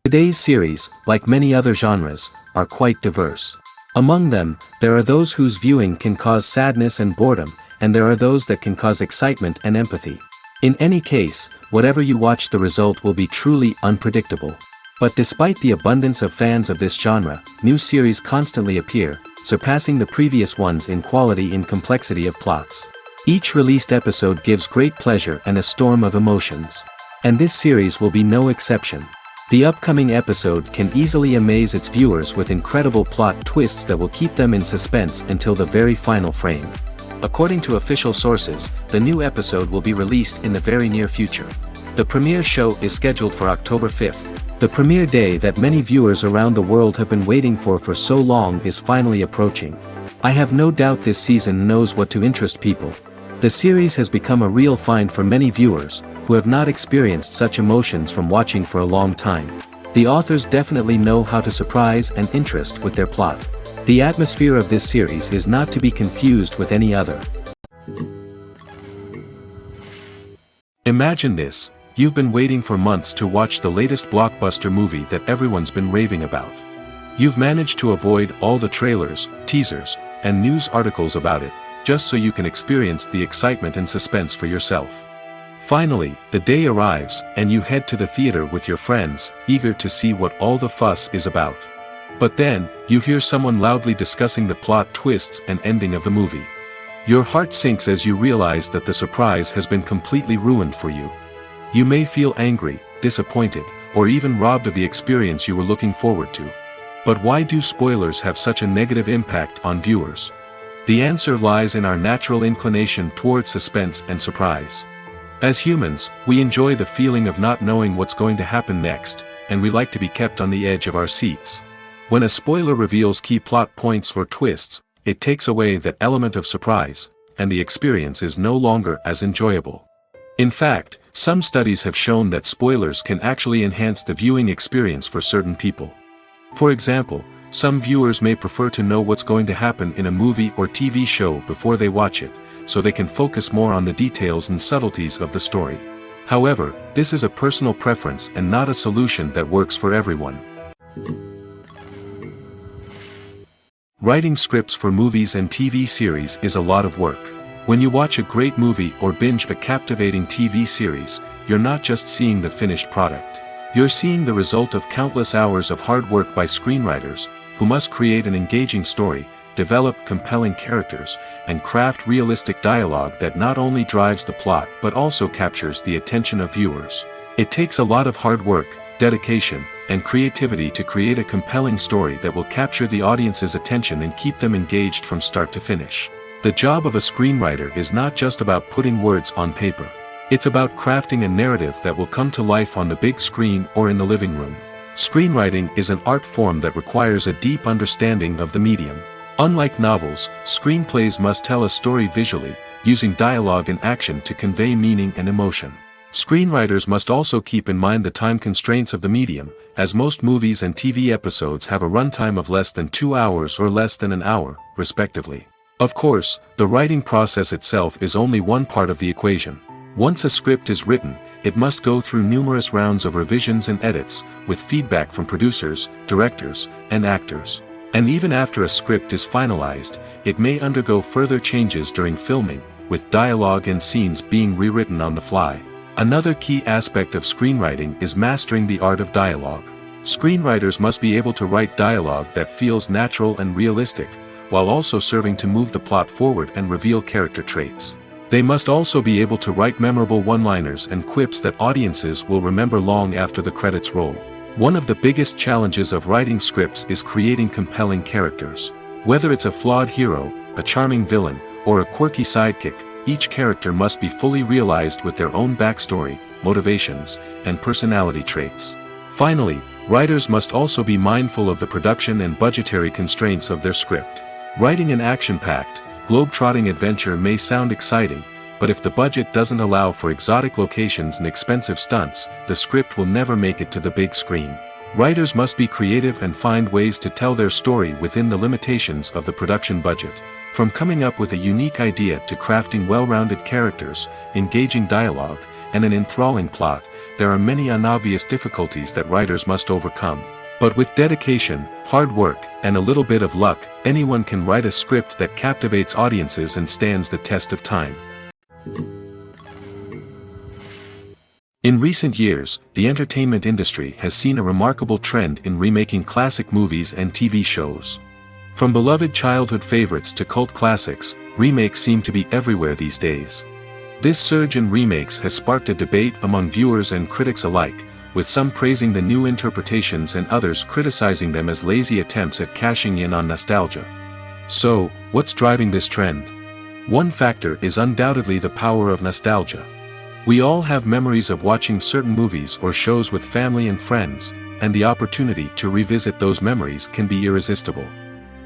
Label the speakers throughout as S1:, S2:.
S1: Today's series, like many other genres, are quite diverse. Among them, there are those whose viewing can cause sadness and boredom, and there are those that can cause excitement and empathy. In any case, whatever you watch, the result will be truly unpredictable. But despite the abundance of fans of this genre, new series constantly appear, surpassing the previous ones in quality and complexity of plots. Each released episode gives great pleasure and a storm of emotions. And this series will be no exception. The upcoming episode can easily amaze its viewers with incredible plot twists that will keep them in suspense until the very final frame. According to official sources, the new episode will be released in the very near future. The premiere show is scheduled for October 5th. The premiere day that many viewers around the world have been waiting for so long is finally approaching. I have no doubt this season knows what to interest people. The series has become a real find for many viewers, who have not experienced such emotions from watching for a long time. The authors definitely know how to surprise and interest with their plot. The atmosphere of this series is not to be confused with any other. Imagine this: you've been waiting for months to watch the latest blockbuster movie that everyone's been raving about. You've managed to avoid all the trailers, teasers, and news articles about it, just so you can experience the excitement and suspense for yourself. Finally, the day arrives, and you head to the theater with your friends, eager to see what all the fuss is about. But then, you hear someone loudly discussing the plot twists and ending of the movie. Your heart sinks as you realize that the surprise has been completely ruined for you. You may feel angry, disappointed, or even robbed of the experience you were looking forward to. But why do spoilers have such a negative impact on viewers? The answer lies in our natural inclination toward suspense and surprise. As humans, we enjoy the feeling of not knowing what's going to happen next, and we like to be kept on the edge of our seats. When a spoiler reveals key plot points or twists, it takes away that element of surprise, and the experience is no longer as enjoyable. In fact, some studies have shown that spoilers can actually enhance the viewing experience for certain people. For example, some viewers may prefer to know what's going to happen in a movie or TV show before they watch it, so they can focus more on the details and subtleties of the story. However, this is a personal preference and not a solution that works for everyone. Writing scripts for movies and TV series is a lot of work. When you watch a great movie or binge a captivating TV series, you're not just seeing the finished product. You're seeing the result of countless hours of hard work by screenwriters, who must create an engaging story, develop compelling characters, and craft realistic dialogue that not only drives the plot but also captures the attention of viewers. It takes a lot of hard work, dedication, and creativity to create a compelling story that will capture the audience's attention and keep them engaged from start to finish. The job of a screenwriter is not just about putting words on paper. It's about crafting a narrative that will come to life on the big screen or in the living room. Screenwriting is an art form that requires a deep understanding of the medium. Unlike novels, screenplays must tell a story visually, using dialogue and action to convey meaning and emotion. Screenwriters must also keep in mind the time constraints of the medium, as most movies and TV episodes have a runtime of less than 2 hours or less than an hour, respectively. Of course, the writing process itself is only one part of the equation. Once a script is written, it must go through numerous rounds of revisions and edits, with feedback from producers, directors, and actors. And even after a script is finalized, it may undergo further changes during filming, with dialogue and scenes being rewritten on the fly. Another key aspect of screenwriting is mastering the art of dialogue. Screenwriters must be able to write dialogue that feels natural and realistic, while also serving to move the plot forward and reveal character traits. They must also be able to write memorable one-liners and quips that audiences will remember long after the credits roll. One of the biggest challenges of writing scripts is creating compelling characters. Whether it's a flawed hero, a charming villain, or a quirky sidekick, each character must be fully realized with their own backstory, motivations, and personality traits. Finally, writers must also be mindful of the production and budgetary constraints of their script. Writing an action-packed, globe-trotting adventure may sound exciting, but if the budget doesn't allow for exotic locations and expensive stunts, the script will never make it to the big screen. Writers must be creative and find ways to tell their story within the limitations of the production budget. From coming up with a unique idea to crafting well-rounded characters, engaging dialogue, and an enthralling plot, there are many unobvious difficulties that writers must overcome. But with dedication, hard work, and a little bit of luck, anyone can write a script that captivates audiences and stands the test of time. In recent years, the entertainment industry has seen a remarkable trend in remaking classic movies and TV shows. From beloved childhood favorites to cult classics, remakes seem to be everywhere these days. This surge in remakes has sparked a debate among viewers and critics alike, with some praising the new interpretations and others criticizing them as lazy attempts at cashing in on nostalgia. So, what's driving this trend? One factor is undoubtedly the power of nostalgia. We all have memories of watching certain movies or shows with family and friends, and the opportunity to revisit those memories can be irresistible.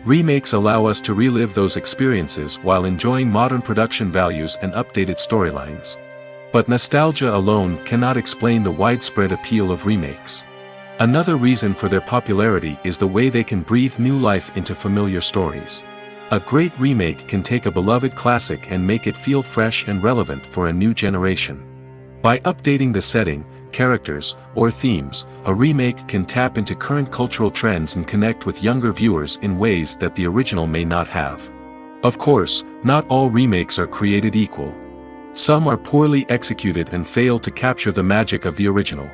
S1: Remakes allow us to relive those experiences while enjoying modern production values and updated storylines. But nostalgia alone cannot explain the widespread appeal of remakes. Another reason for their popularity is the way they can breathe new life into familiar stories. A great remake can take a beloved classic and make it feel fresh and relevant for a new generation. By updating the setting, characters, or themes, a remake can tap into current cultural trends and connect with younger viewers in ways that the original may not have. Of course, not all remakes are created equal. Some are poorly executed and fail to capture the magic of the original.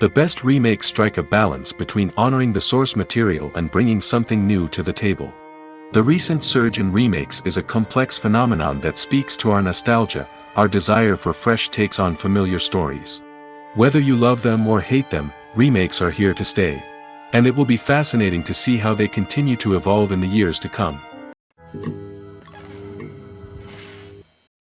S1: The best remakes strike a balance between honoring the source material and bringing something new to the table. The recent surge in remakes is a complex phenomenon that speaks to our nostalgia, our desire for fresh takes on familiar stories. Whether you love them or hate them, remakes are here to stay. And it will be fascinating to see how they continue to evolve in the years to come.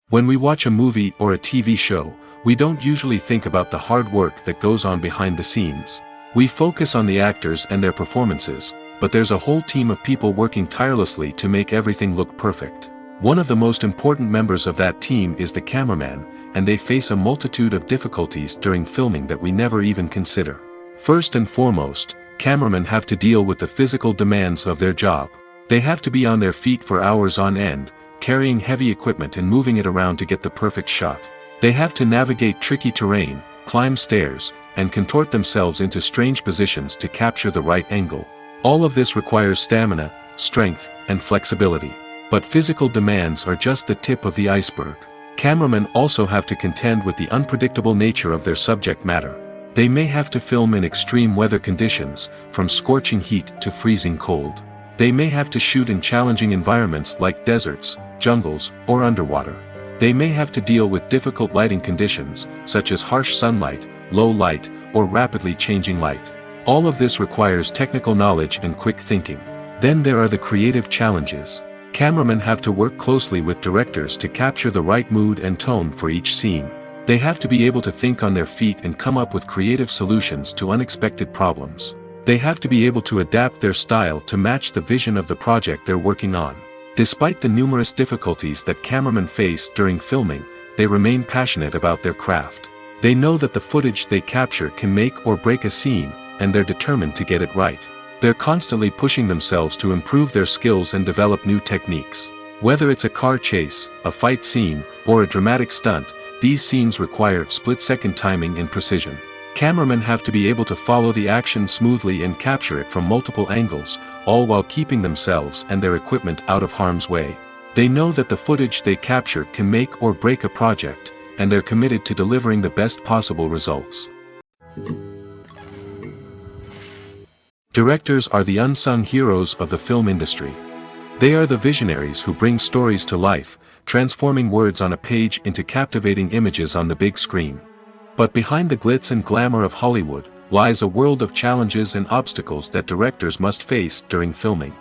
S1: When we watch a movie or a TV show, we don't usually think about the hard work that goes on behind the scenes. We focus on the actors and their performances, but there's a whole team of people working tirelessly to make everything look perfect. One of the most important members of that team is the cameraman, and they face a multitude of difficulties during filming that we never even consider. First and foremost, cameramen have to deal with the physical demands of their job. They have to be on their feet for hours on end, carrying heavy equipment and moving it around to get the perfect shot. They have to navigate tricky terrain, climb stairs, and contort themselves into strange positions to capture the right angle. All of this requires stamina, strength, and flexibility. But physical demands are just the tip of the iceberg. Cameramen also have to contend with the unpredictable nature of their subject matter. They may have to film in extreme weather conditions, from scorching heat to freezing cold. They may have to shoot in challenging environments like deserts, jungles, or underwater. They may have to deal with difficult lighting conditions, such as harsh sunlight, low light, or rapidly changing light. All of this requires technical knowledge and quick thinking. Then there are the creative challenges. Cameramen have to work closely with directors to capture the right mood and tone for each scene. They have to be able to think on their feet and come up with creative solutions to unexpected problems. They have to be able to adapt their style to match the vision of the project they're working on. Despite the numerous difficulties that cameramen face during filming, they remain passionate about their craft. They know that the footage they capture can make or break a scene, and they're determined to get it right. They're constantly pushing themselves to improve their skills and develop new techniques. Whether it's a car chase, a fight scene, or a dramatic stunt, these scenes require split-second timing and precision. Cameramen have to be able to follow the action smoothly and capture it from multiple angles, all while keeping themselves and their equipment out of harm's way. They know that the footage they capture can make or break a project, and they're committed to delivering the best possible results. Directors are the unsung heroes of the film industry. They are the visionaries who bring stories to life, transforming words on a page into captivating images on the big screen. But behind the glitz and glamour of Hollywood lies a world of challenges and obstacles that directors must face during filming.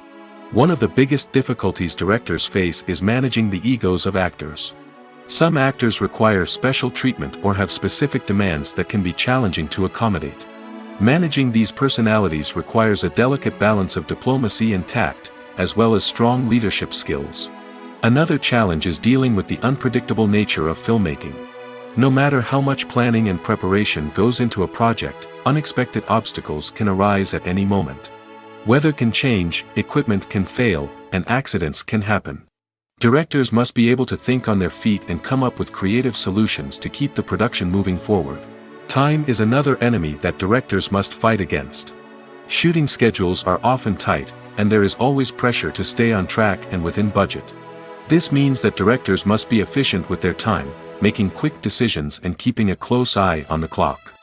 S1: One of the biggest difficulties directors face is managing the egos of actors. Some actors require special treatment or have specific demands that can be challenging to accommodate. Managing these personalities requires a delicate balance of diplomacy and tact, as well as strong leadership skills. Another challenge is dealing with the unpredictable nature of filmmaking. No matter how much planning and preparation goes into a project, unexpected obstacles can arise at any moment. Weather can change, equipment can fail, and accidents can happen. Directors must be able to think on their feet and come up with creative solutions to keep the production moving forward. Time is another enemy that directors must fight against. Shooting schedules are often tight, and there is always pressure to stay on track and within budget. This means that directors must be efficient with their time, making quick decisions and keeping a close eye on the clock.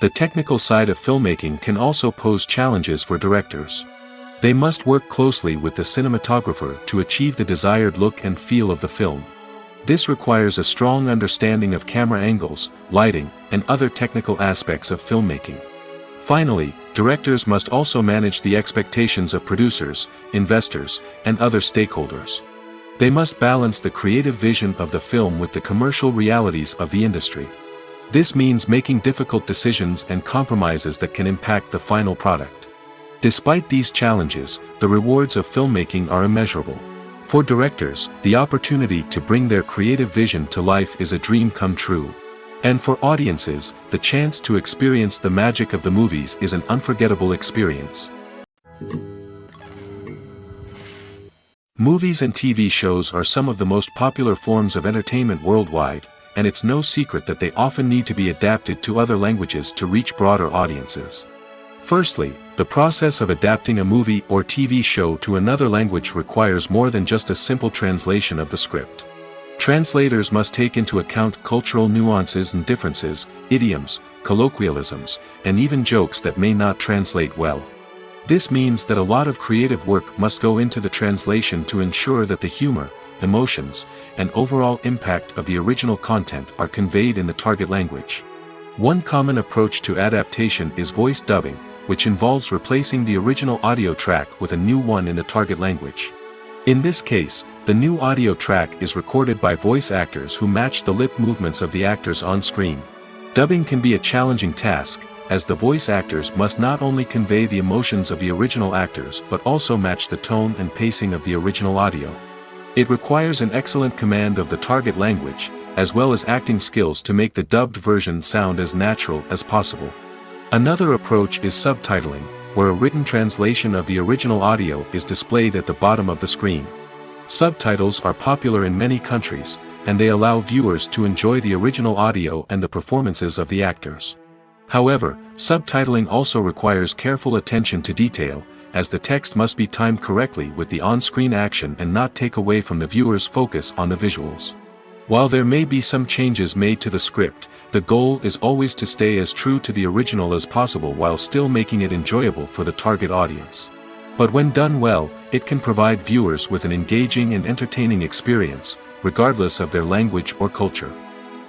S1: The technical side of filmmaking can also pose challenges for directors. They must work closely with the cinematographer to achieve the desired look and feel of the film. This requires a strong understanding of camera angles, lighting, and other technical aspects of filmmaking. Finally, directors must also manage the expectations of producers, investors, and other stakeholders. They must balance the creative vision of the film with the commercial realities of the industry. This means making difficult decisions and compromises that can impact the final product. Despite these challenges, the rewards of filmmaking are immeasurable. For directors, the opportunity to bring their creative vision to life is a dream come true. And for audiences, the chance to experience the magic of the movies is an unforgettable experience. Movies and TV shows are some of the most popular forms of entertainment worldwide, and it's no secret that they often need to be adapted to other languages to reach broader audiences. Firstly, the process of adapting a movie or TV show to another language requires more than just a simple translation of the script. Translators must take into account cultural nuances and differences, idioms, colloquialisms, and even jokes that may not translate well. This means that a lot of creative work must go into the translation to ensure that the humor, emotions, and overall impact of the original content are conveyed in the target language. One common approach to adaptation is voice dubbing, which involves replacing the original audio track with a new one in the target language. In this case, the new audio track is recorded by voice actors who match the lip movements of the actors on screen. Dubbing can be a challenging task, as the voice actors must not only convey the emotions of the original actors but also match the tone and pacing of the original audio. It requires an excellent command of the target language, as well as acting skills to make the dubbed version sound as natural as possible. Another approach is subtitling, where a written translation of the original audio is displayed at the bottom of the screen. Subtitles are popular in many countries, and they allow viewers to enjoy the original audio and the performances of the actors. However, subtitling also requires careful attention to detail, as the text must be timed correctly with the on-screen action and not take away from the viewer's focus on the visuals. While there may be some changes made to the script, the goal is always to stay as true to the original as possible while still making it enjoyable for the target audience. But when done well, it can provide viewers with an engaging and entertaining experience, regardless of their language or culture.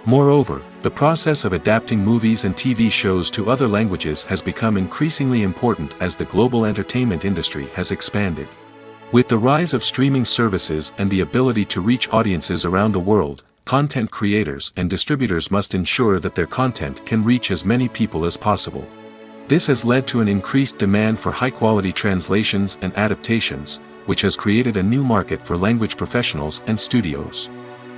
S1: Moreover, the process of adapting movies and TV shows to other languages has become increasingly important as the global entertainment industry has expanded. With the rise of streaming services and the ability to reach audiences around the world, content creators and distributors must ensure that their content can reach as many people as possible. This has led to an increased demand for high-quality translations and adaptations, which has created a new market for language professionals and studios.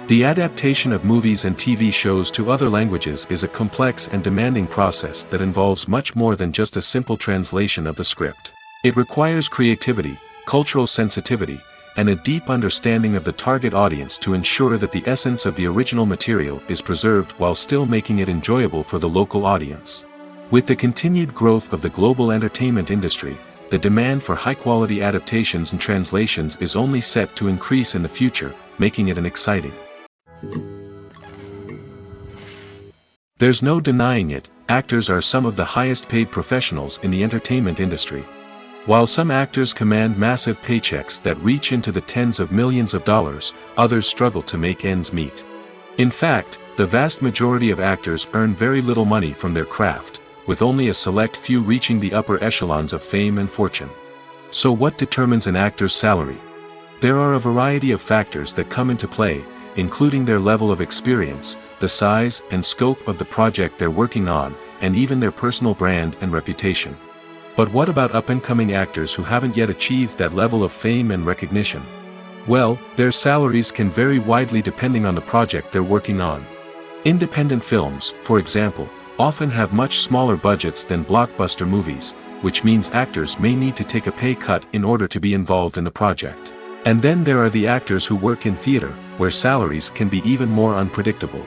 S1: The adaptation of movies and TV shows to other languages is a complex and demanding process that involves much more than just a simple translation of the script. It requires creativity, cultural sensitivity, and a deep understanding of the target audience to ensure that the essence of the original material is preserved while still making it enjoyable for the local audience. With the continued growth of the global entertainment industry, the demand for high-quality adaptations and translations is only set to increase in the future, making it an exciting There's no denying it, actors are some of the highest paid professionals in the entertainment industry. While some actors command massive paychecks that reach into the tens of millions of dollars, others struggle to make ends meet. In fact, the vast majority of actors earn very little money from their craft, with only a select few reaching the upper echelons of fame and fortune. So what determines an actor's salary? There are a variety of factors that come into play, including their level of experience, the size and scope of the project they're working on, and even their personal brand and reputation. But what about up-and-coming actors who haven't yet achieved that level of fame and recognition? Well, their salaries can vary widely depending on the project they're working on. Independent films, for example, often have much smaller budgets than blockbuster movies, which means actors may need to take a pay cut in order to be involved in the project. And then there are the actors who work in theater, where salaries can be even more unpredictable.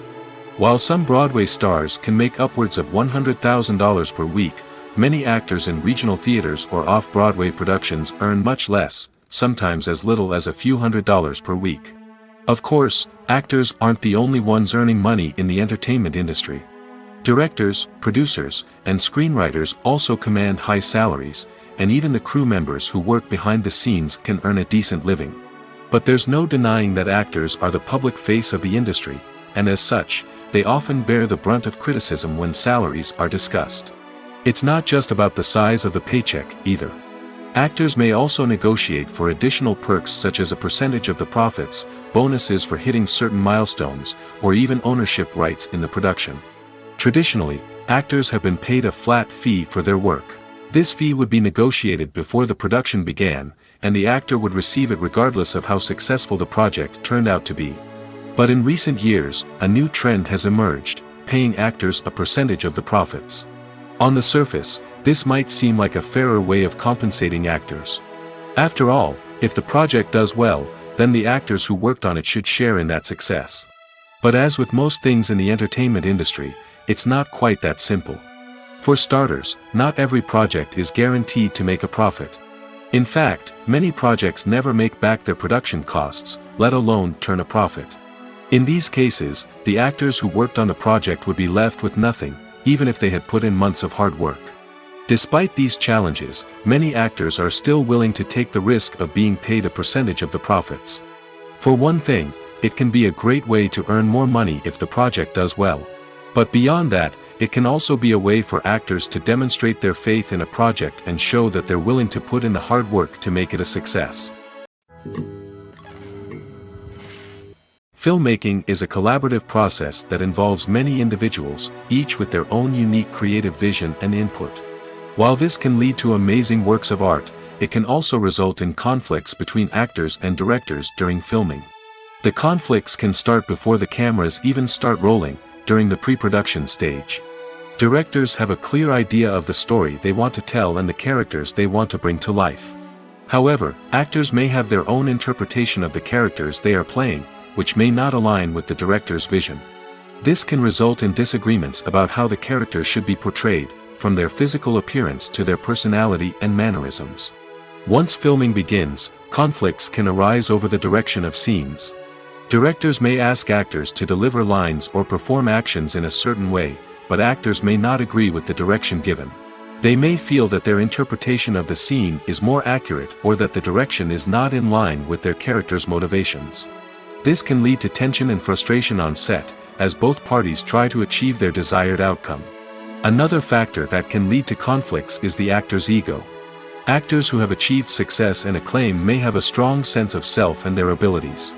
S1: While some Broadway stars can make upwards of $100,000 per week, many actors in regional theaters or off-Broadway productions earn much less, sometimes as little as a few $100s per week. Of course, actors aren't the only ones earning money in the entertainment industry. Directors, producers, and screenwriters also command high salaries, and even the crew members who work behind the scenes can earn a decent living. But there's no denying that actors are the public face of the industry, and as such, they often bear the brunt of criticism when salaries are discussed. It's not just about the size of the paycheck, either. Actors may also negotiate for additional perks such as a percentage of the profits, bonuses for hitting certain milestones, or even ownership rights in the production. Traditionally, actors have been paid a flat fee for their work. This fee would be negotiated before the production began, and the actor would receive it regardless of how successful the project turned out to be. But in recent years, a new trend has emerged, paying actors a percentage of the profits. On the surface, this might seem like a fairer way of compensating actors. After all, if the project does well, then the actors who worked on it should share in that success. But as with most things in the entertainment industry, it's not quite that simple. For starters, not every project is guaranteed to make a profit. In fact, many projects never make back their production costs, let alone turn a profit. In these cases, the actors who worked on the project would be left with nothing, even if they had put in months of hard work. Despite these challenges, many actors are still willing to take the risk of being paid a percentage of the profits. For one thing, it can be a great way to earn more money if the project does well. But beyond that, it can also be a way for actors to demonstrate their faith in a project and show that they're willing to put in the hard work to make it a success. Filmmaking is a collaborative process that involves many individuals, each with their own unique creative vision and input. While this can lead to amazing works of art, it can also result in conflicts between actors and directors during filming. The conflicts can start before the cameras even start rolling, during the pre-production stage. Directors have a clear idea of the story they want to tell and the characters they want to bring to life. However, actors may have their own interpretation of the characters they are playing, which may not align with the director's vision. This can result in disagreements about how the characters should be portrayed, from their physical appearance to their personality and mannerisms. Once filming begins, conflicts can arise over the direction of scenes. Directors may ask actors to deliver lines or perform actions in a certain way, but actors may not agree with the direction given. They may feel that their interpretation of the scene is more accurate or that the direction is not in line with their character's motivations. This can lead to tension and frustration on set, as both parties try to achieve their desired outcome. Another factor that can lead to conflicts is the actor's ego. Actors who have achieved success and acclaim may have a strong sense of self and their abilities.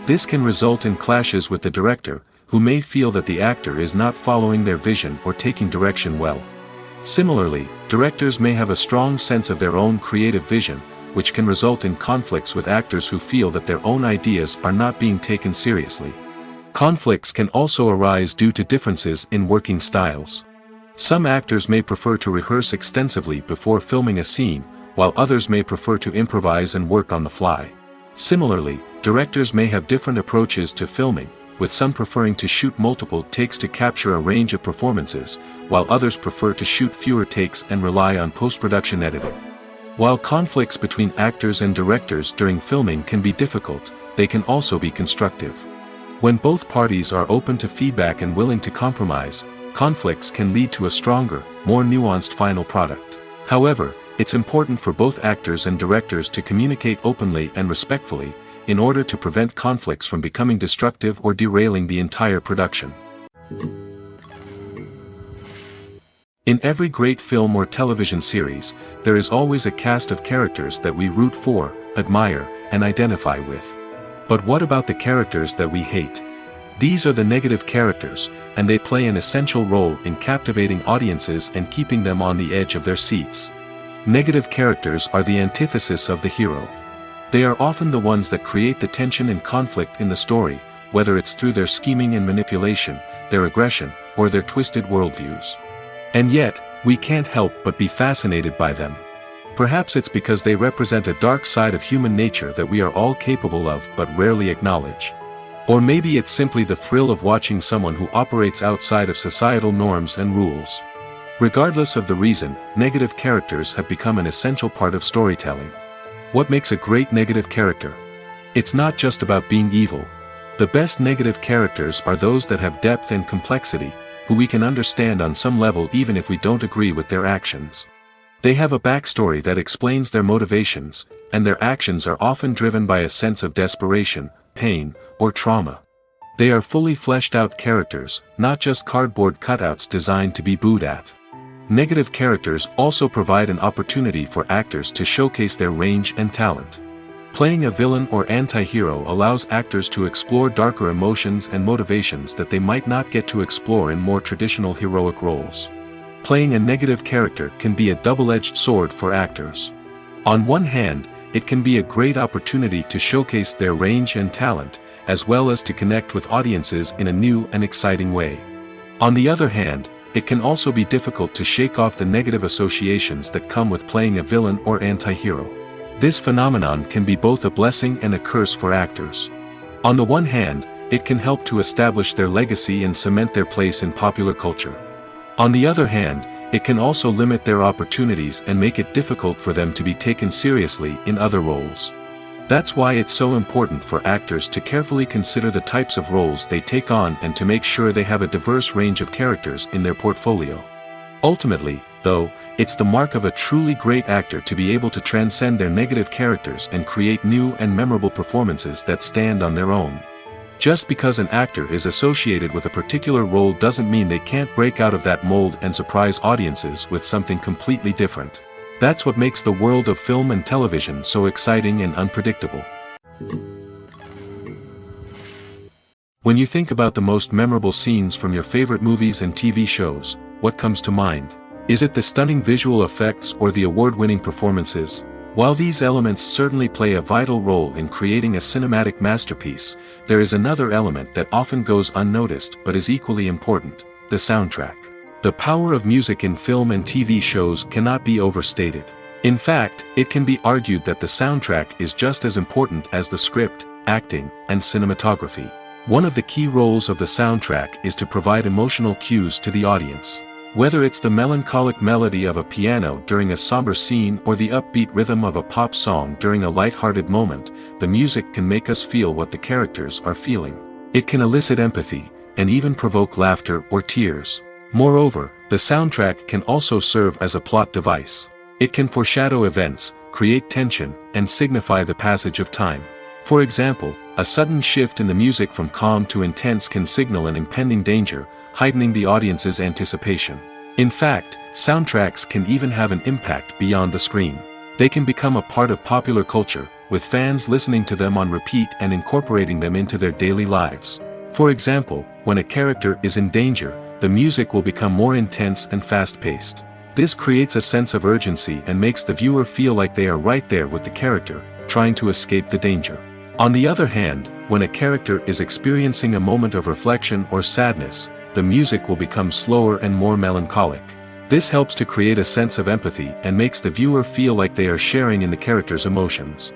S1: This can result in clashes with the director, who may feel that the actor is not following their vision or taking direction well. Similarly, directors may have a strong sense of their own creative vision, which can result in conflicts with actors who feel that their own ideas are not being taken seriously. Conflicts can also arise due to differences in working styles. Some actors may prefer to rehearse extensively before filming a scene, while others may prefer to improvise and work on the fly. Similarly, directors may have different approaches to filming, with some preferring to shoot multiple takes to capture a range of performances, while others prefer to shoot fewer takes and rely on post-production editing. While conflicts between actors and directors during filming can be difficult, they can also be constructive. When both parties are open to feedback and willing to compromise, conflicts can lead to a stronger, more nuanced final product. However, it's important for both actors and directors to communicate openly and respectfully, in order to prevent conflicts from becoming destructive or derailing the entire production. In every great film or television series, there is always a cast of characters that we root for, admire, and identify with. But what about the characters that we hate? These are the negative characters, and they play an essential role in captivating audiences and keeping them on the edge of their seats. Negative characters are the antithesis of the hero. They are often the ones that create the tension and conflict in the story, whether it's through their scheming and manipulation, their aggression, or their twisted worldviews. And yet, we can't help but be fascinated by them. Perhaps it's because they represent a dark side of human nature that we are all capable of but rarely acknowledge. Or maybe it's simply the thrill of watching someone who operates outside of societal norms and rules. Regardless of the reason, negative characters have become an essential part of storytelling. What makes a great negative character? It's not just about being evil. The best negative characters are those that have depth and complexity, who we can understand on some level even if we don't agree with their actions. They have a backstory that explains their motivations, and their actions are often driven by a sense of desperation, pain, or trauma. They are fully fleshed out characters, not just cardboard cutouts designed to be booed at. Negative characters also provide an opportunity for actors to showcase their range and talent. Playing a villain or anti-hero allows actors to explore darker emotions and motivations that they might not get to explore in more traditional heroic roles. Playing a negative character can be a double-edged sword for actors. On one hand, it can be a great opportunity to showcase their range and talent, as well as to connect with audiences in a new and exciting way. On the other hand, it can also be difficult to shake off the negative associations that come with playing a villain or anti-hero. This phenomenon can be both a blessing and a curse for actors. On the one hand, it can help to establish their legacy and cement their place in popular culture. On the other hand, it can also limit their opportunities and make it difficult for them to be taken seriously in other roles. That's why it's so important for actors to carefully consider the types of roles they take on and to make sure they have a diverse range of characters in their portfolio. Ultimately, though, it's the mark of a truly great actor to be able to transcend their negative characters and create new and memorable performances that stand on their own. Just because an actor is associated with a particular role doesn't mean they can't break out of that mold and surprise audiences with something completely different. That's what makes the world of film and television so exciting and unpredictable. When you think about the most memorable scenes from your favorite movies and TV shows, what comes to mind? Is it the stunning visual effects or the award-winning performances? While these elements certainly play a vital role in creating a cinematic masterpiece, there is another element that often goes unnoticed but is equally important: the soundtrack. The power of music in film and TV shows cannot be overstated. In fact, it can be argued that the soundtrack is just as important as the script, acting, and cinematography. One of the key roles of the soundtrack is to provide emotional cues to the audience. Whether it's the melancholic melody of a piano during a somber scene or the upbeat rhythm of a pop song during a light-hearted moment, the music can make us feel what the characters are feeling. It can elicit empathy, and even provoke laughter or tears. Moreover, the soundtrack can also serve as a plot device. It can foreshadow events, create tension, and signify the passage of time. For example, a sudden shift in the music from calm to intense can signal an impending danger, heightening the audience's anticipation. In fact, soundtracks can even have an impact beyond the screen. They can become a part of popular culture, with fans listening to them on repeat and incorporating them into their daily lives. For example, when a character is in danger, the music will become more intense and fast-paced. This creates a sense of urgency and makes the viewer feel like they are right there with the character, trying to escape the danger. On the other hand, when a character is experiencing a moment of reflection or sadness, the music will become slower and more melancholic. This helps to create a sense of empathy and makes the viewer feel like they are sharing in the character's emotions.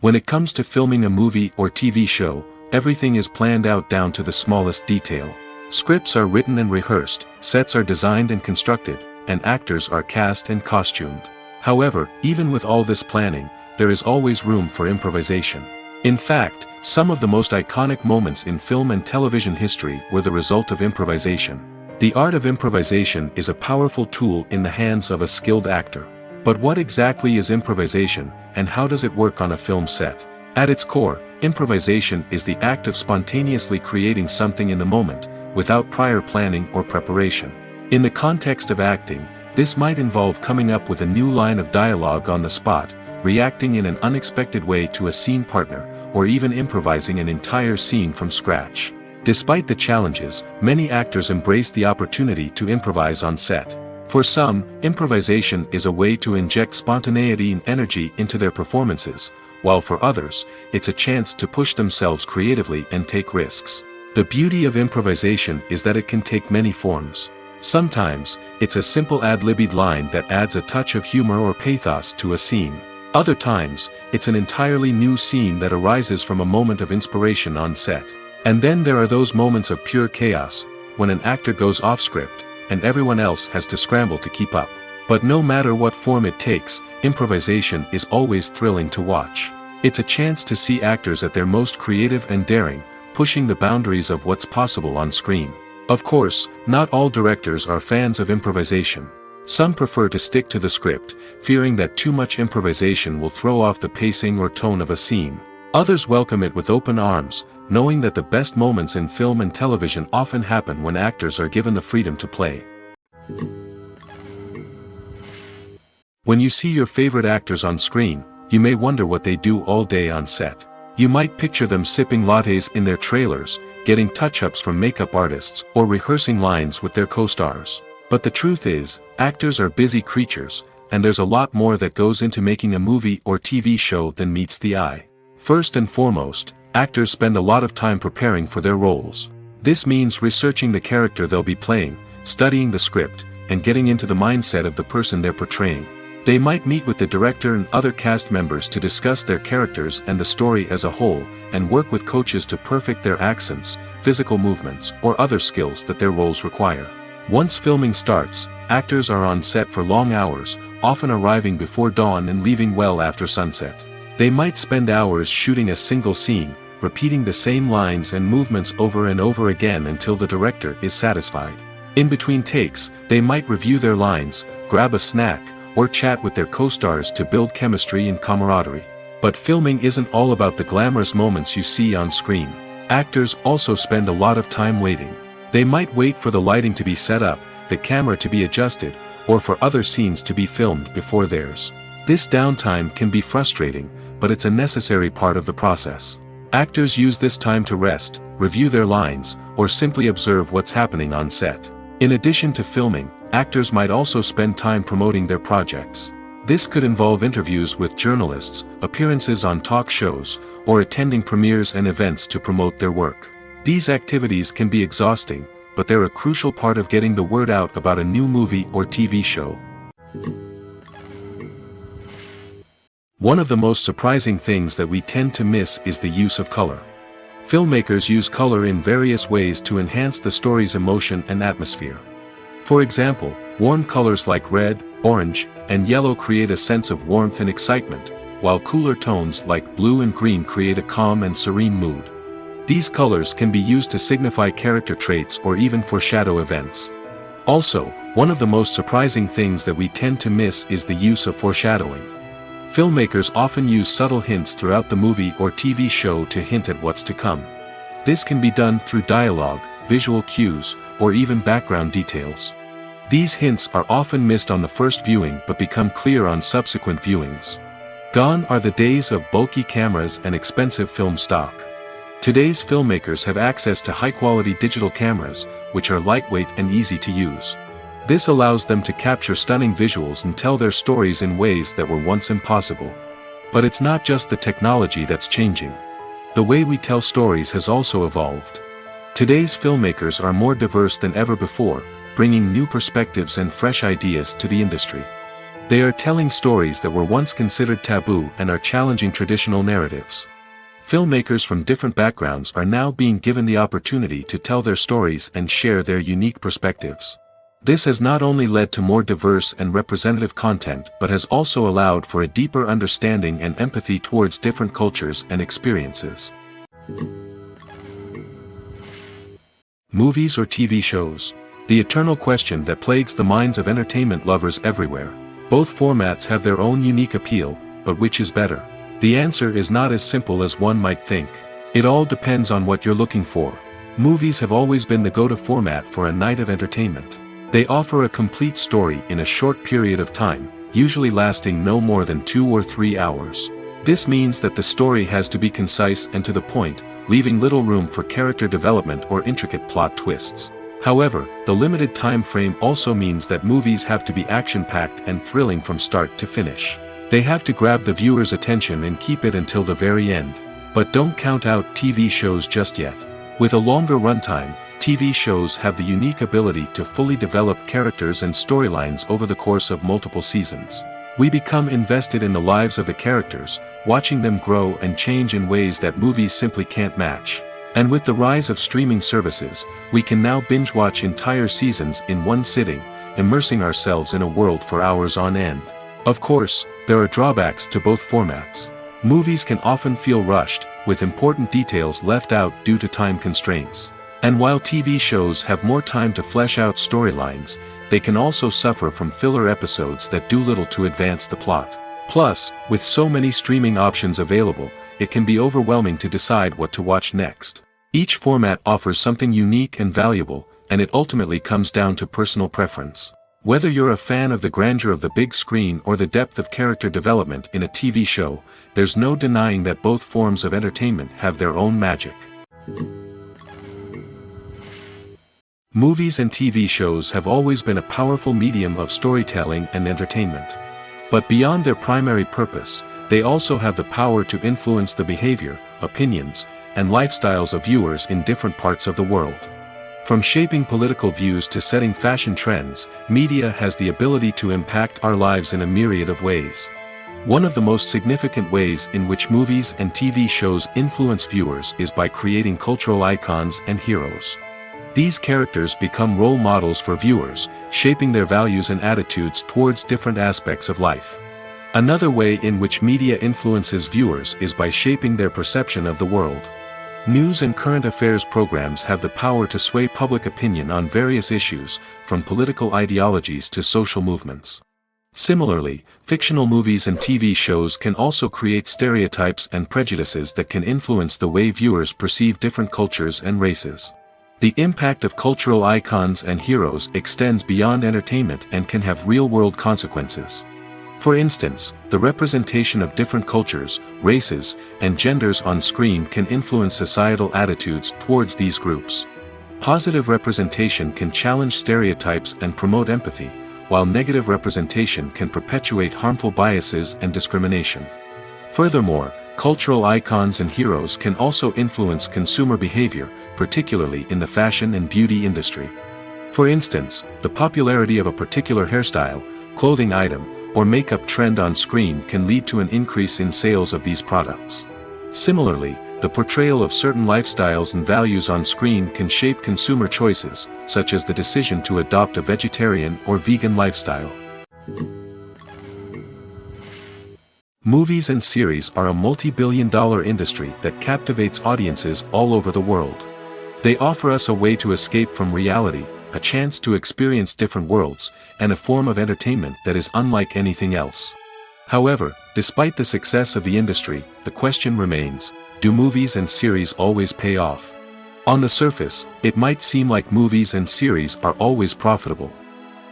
S1: When it comes to filming a movie or TV show, everything is planned out down to the smallest detail. Scripts are written and rehearsed, sets are designed and constructed, and actors are cast and costumed. However, even with all this planning, there is always room for improvisation. In fact, some of the most iconic moments in film and television history were the result of improvisation. The art of improvisation is a powerful tool in the hands of a skilled actor. But what exactly is improvisation, and how does it work on a film set? At its core, improvisation is the act of spontaneously creating something in the moment, without prior planning or preparation. In the context of acting, this might involve coming up with a new line of dialogue on the spot, reacting in an unexpected way to a scene partner, or even improvising an entire scene from scratch. Despite the challenges, many actors embrace the opportunity to improvise on set. For some, improvisation is a way to inject spontaneity and energy into their performances, while for others, it's a chance to push themselves creatively and take risks. The beauty of improvisation is that it can take many forms. Sometimes, it's a simple ad-libbed line that adds a touch of humor or pathos to a scene. Other times, it's an entirely new scene that arises from a moment of inspiration on set. And then there are those moments of pure chaos, when an actor goes off script, and everyone else has to scramble to keep up. But no matter what form it takes, improvisation is always thrilling to watch. It's a chance to see actors at their most creative and daring, pushing the boundaries of what's possible on screen. Of course, not all directors are fans of improvisation. Some prefer to stick to the script, fearing that too much improvisation will throw off the pacing or tone of a scene. Others welcome it with open arms, knowing that the best moments in film and television often happen when actors are given the freedom to play. When you see your favorite actors on screen, you may wonder what they do all day on set. You might picture them sipping lattes in their trailers, getting touch-ups from makeup artists, or rehearsing lines with their co-stars. But the truth is, actors are busy creatures, and there's a lot more that goes into making a movie or TV show than meets the eye. First and foremost, actors spend a lot of time preparing for their roles. This means researching the character they'll be playing, studying the script, and getting into the mindset of the person they're portraying. They might meet with the director and other cast members to discuss their characters and the story as a whole, and work with coaches to perfect their accents, physical movements, or other skills that their roles require. Once filming starts, actors are on set for long hours, often arriving before dawn and leaving well after sunset. They might spend hours shooting a single scene, repeating the same lines and movements over and over again until the director is satisfied. In between takes, they might review their lines, grab a snack, or chat with their co-stars to build chemistry and camaraderie. But filming isn't all about the glamorous moments you see on screen. Actors also spend a lot of time waiting. They might wait for the lighting to be set up, the camera to be adjusted, or for other scenes to be filmed before theirs. This downtime can be frustrating, but it's a necessary part of the process. Actors use this time to rest, review their lines, or simply observe what's happening on set. In addition to filming, actors might also spend time promoting their projects. This could involve interviews with journalists, appearances on talk shows, or attending premieres and events to promote their work. These activities can be exhausting, but they're a crucial part of getting the word out about a new movie or TV show. One of the most surprising things that we tend to miss is the use of color. Filmmakers use color in various ways to enhance the story's emotion and atmosphere. For example, warm colors like red, orange, and yellow create a sense of warmth and excitement, while cooler tones like blue and green create a calm and serene mood. These colors can be used to signify character traits or even foreshadow events. Also, one of the most surprising things that we tend to miss is the use of foreshadowing. Filmmakers often use subtle hints throughout the movie or TV show to hint at what's to come. This can be done through dialogue, visual cues, or even background details. These hints are often missed on the first viewing but become clear on subsequent viewings. Gone are the days of bulky cameras and expensive film stock. Today's filmmakers have access to high-quality digital cameras, which are lightweight and easy to use. This allows them to capture stunning visuals and tell their stories in ways that were once impossible. But it's not just the technology that's changing. The way we tell stories has also evolved. Today's filmmakers are more diverse than ever before, bringing new perspectives and fresh ideas to the industry. They are telling stories that were once considered taboo and are challenging traditional narratives. Filmmakers from different backgrounds are now being given the opportunity to tell their stories and share their unique perspectives. This has not only led to more diverse and representative content but has also allowed for a deeper understanding and empathy towards different cultures and experiences. Movies or TV shows? The eternal question that plagues the minds of entertainment lovers everywhere. Both formats have their own unique appeal, but which is better? The answer is not as simple as one might think. It all depends on what you're looking for. Movies have always been the go-to format for a night of entertainment. They offer a complete story in a short period of time, usually lasting no more than 2 or 3 hours. This means that the story has to be concise and to the point, leaving little room for character development or intricate plot twists. However, the limited time frame also means that movies have to be action-packed and thrilling from start to finish. They have to grab the viewer's attention and keep it until the very end. But don't count out TV shows just yet. With a longer runtime, TV shows have the unique ability to fully develop characters and storylines over the course of multiple seasons. We become invested in the lives of the characters, watching them grow and change in ways that movies simply can't match. And with the rise of streaming services, we can now binge-watch entire seasons in one sitting, immersing ourselves in a world for hours on end. Of course, there are drawbacks to both formats. Movies can often feel rushed, with important details left out due to time constraints. And while TV shows have more time to flesh out storylines, they can also suffer from filler episodes that do little to advance the plot. Plus, with so many streaming options available, it can be overwhelming to decide what to watch next. Each format offers something unique and valuable, and it ultimately comes down to personal preference. Whether you're a fan of the grandeur of the big screen or the depth of character development in a TV show, there's no denying that both forms of entertainment have their own magic. Movies and TV shows have always been a powerful medium of storytelling and entertainment. But beyond their primary purpose, they also have the power to influence the behavior, opinions, and lifestyles of viewers in different parts of the world. From shaping political views to setting fashion trends, media has the ability to impact our lives in a myriad of ways. One of the most significant ways in which movies and TV shows influence viewers is by creating cultural icons and heroes. These characters become role models for viewers, shaping their values and attitudes towards different aspects of life. Another way in which media influences viewers is by shaping their perception of the world. News and current affairs programs have the power to sway public opinion on various issues, from political ideologies to social movements. Similarly, fictional movies and TV shows can also create stereotypes and prejudices that can influence the way viewers perceive different cultures and races. The impact of cultural icons and heroes extends beyond entertainment and can have real-world consequences. For instance, the representation of different cultures, races, and genders on screen can influence societal attitudes towards these groups. Positive representation can challenge stereotypes and promote empathy, while negative representation can perpetuate harmful biases and discrimination. Furthermore, cultural icons and heroes can also influence consumer behavior, particularly in the fashion and beauty industry. For instance, the popularity of a particular hairstyle, clothing item, or makeup trend on screen can lead to an increase in sales of these products. Similarly, the portrayal of certain lifestyles and values on screen can shape consumer choices, such as the decision to adopt a vegetarian or vegan lifestyle. Movies and series are a multi-billion-dollar industry that captivates audiences all over the world. They offer us a way to escape from reality, a chance to experience different worlds, and a form of entertainment that is unlike anything else. However, despite the success of the industry, the question remains, do movies and series always pay off? On the surface, it might seem like movies and series are always profitable.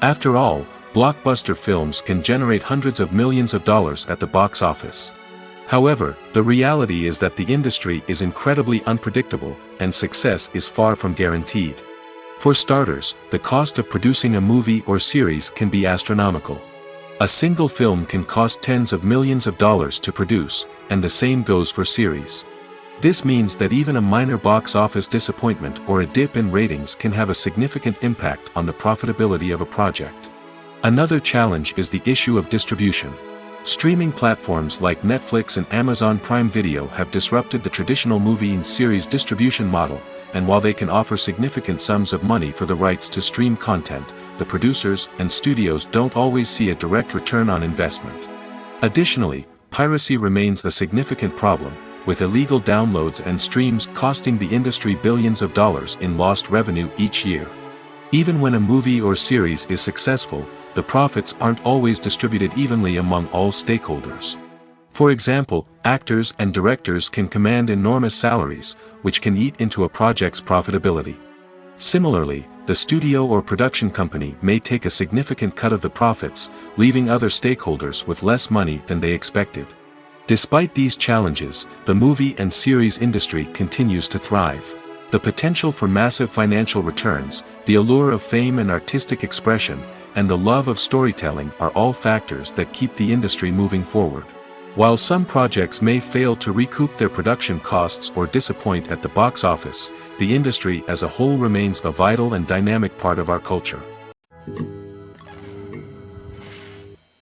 S1: After all, blockbuster films can generate hundreds of millions of dollars at the box office. However, the reality is that the industry is incredibly unpredictable, and success is far from guaranteed. For starters, the cost of producing a movie or series can be astronomical. A single film can cost tens of millions of dollars to produce, and the same goes for series. This means that even a minor box office disappointment or a dip in ratings can have a significant impact on the profitability of a project. Another challenge is the issue of distribution. Streaming platforms like Netflix and Amazon Prime Video have disrupted the traditional movie and series distribution model, and while they can offer significant sums of money for the rights to stream content, the producers and studios don't always see a direct return on investment. Additionally, piracy remains a significant problem, with illegal downloads and streams costing the industry billions of dollars in lost revenue each year. Even when a movie or series is successful, the profits aren't always distributed evenly among all stakeholders. For example, actors and directors can command enormous salaries, which can eat into a project's profitability. Similarly, the studio or production company may take a significant cut of the profits, leaving other stakeholders with less money than they expected. Despite these challenges, the movie and series industry continues to thrive. The potential for massive financial returns, the allure of fame and artistic expression, and the love of storytelling are all factors that keep the industry moving forward. While some projects may fail to recoup their production costs or disappoint at the box office, the industry as a whole remains a vital and dynamic part of our culture.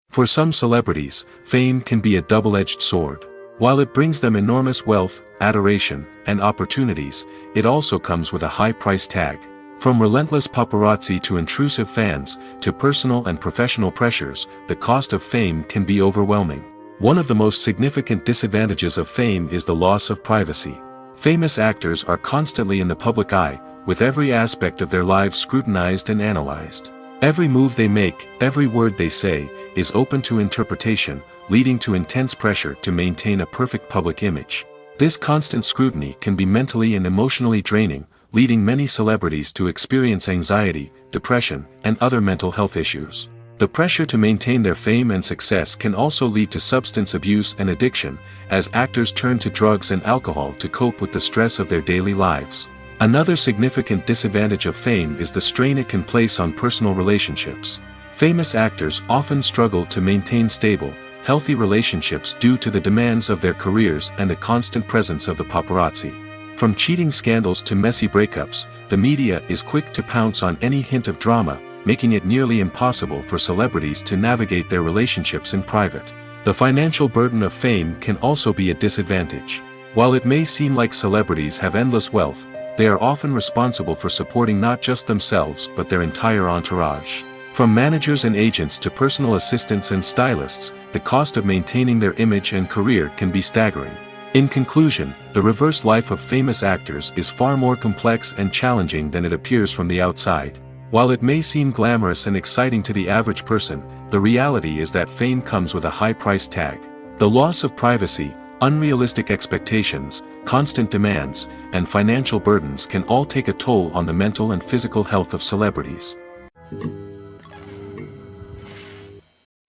S1: For some celebrities, fame can be a double-edged sword. While it brings them enormous wealth, adoration, and opportunities, it also comes with a high price tag. From relentless paparazzi to intrusive fans, to personal and professional pressures, the cost of fame can be overwhelming. One of the most significant disadvantages of fame is the loss of privacy. Famous actors are constantly in the public eye, with every aspect of their lives scrutinized and analyzed. Every move they make, every word they say, is open to interpretation, leading to intense pressure to maintain a perfect public image. This constant scrutiny can be mentally and emotionally draining, leading many celebrities to experience anxiety, depression, and other mental health issues. The pressure to maintain their fame and success can also lead to substance abuse and addiction, as actors turn to drugs and alcohol to cope with the stress of their daily lives. Another significant disadvantage of fame is the strain it can place on personal relationships. Famous actors often struggle to maintain stable, healthy relationships due to the demands of their careers and the constant presence of the paparazzi. From cheating scandals to messy breakups, the media is quick to pounce on any hint of drama, making it nearly impossible for celebrities to navigate their relationships in private. The financial burden of fame can also be a disadvantage. While it may seem like celebrities have endless wealth, they are often responsible for supporting not just themselves but their entire entourage. From managers and agents to personal assistants and stylists, the cost of maintaining their image and career can be staggering. In conclusion, the reverse life of famous actors is far more complex and challenging than it appears from the outside. While it may seem glamorous and exciting to the average person, the reality is that fame comes with a high price tag. The loss of privacy, unrealistic expectations, constant demands, and financial burdens can all take a toll on the mental and physical health of celebrities.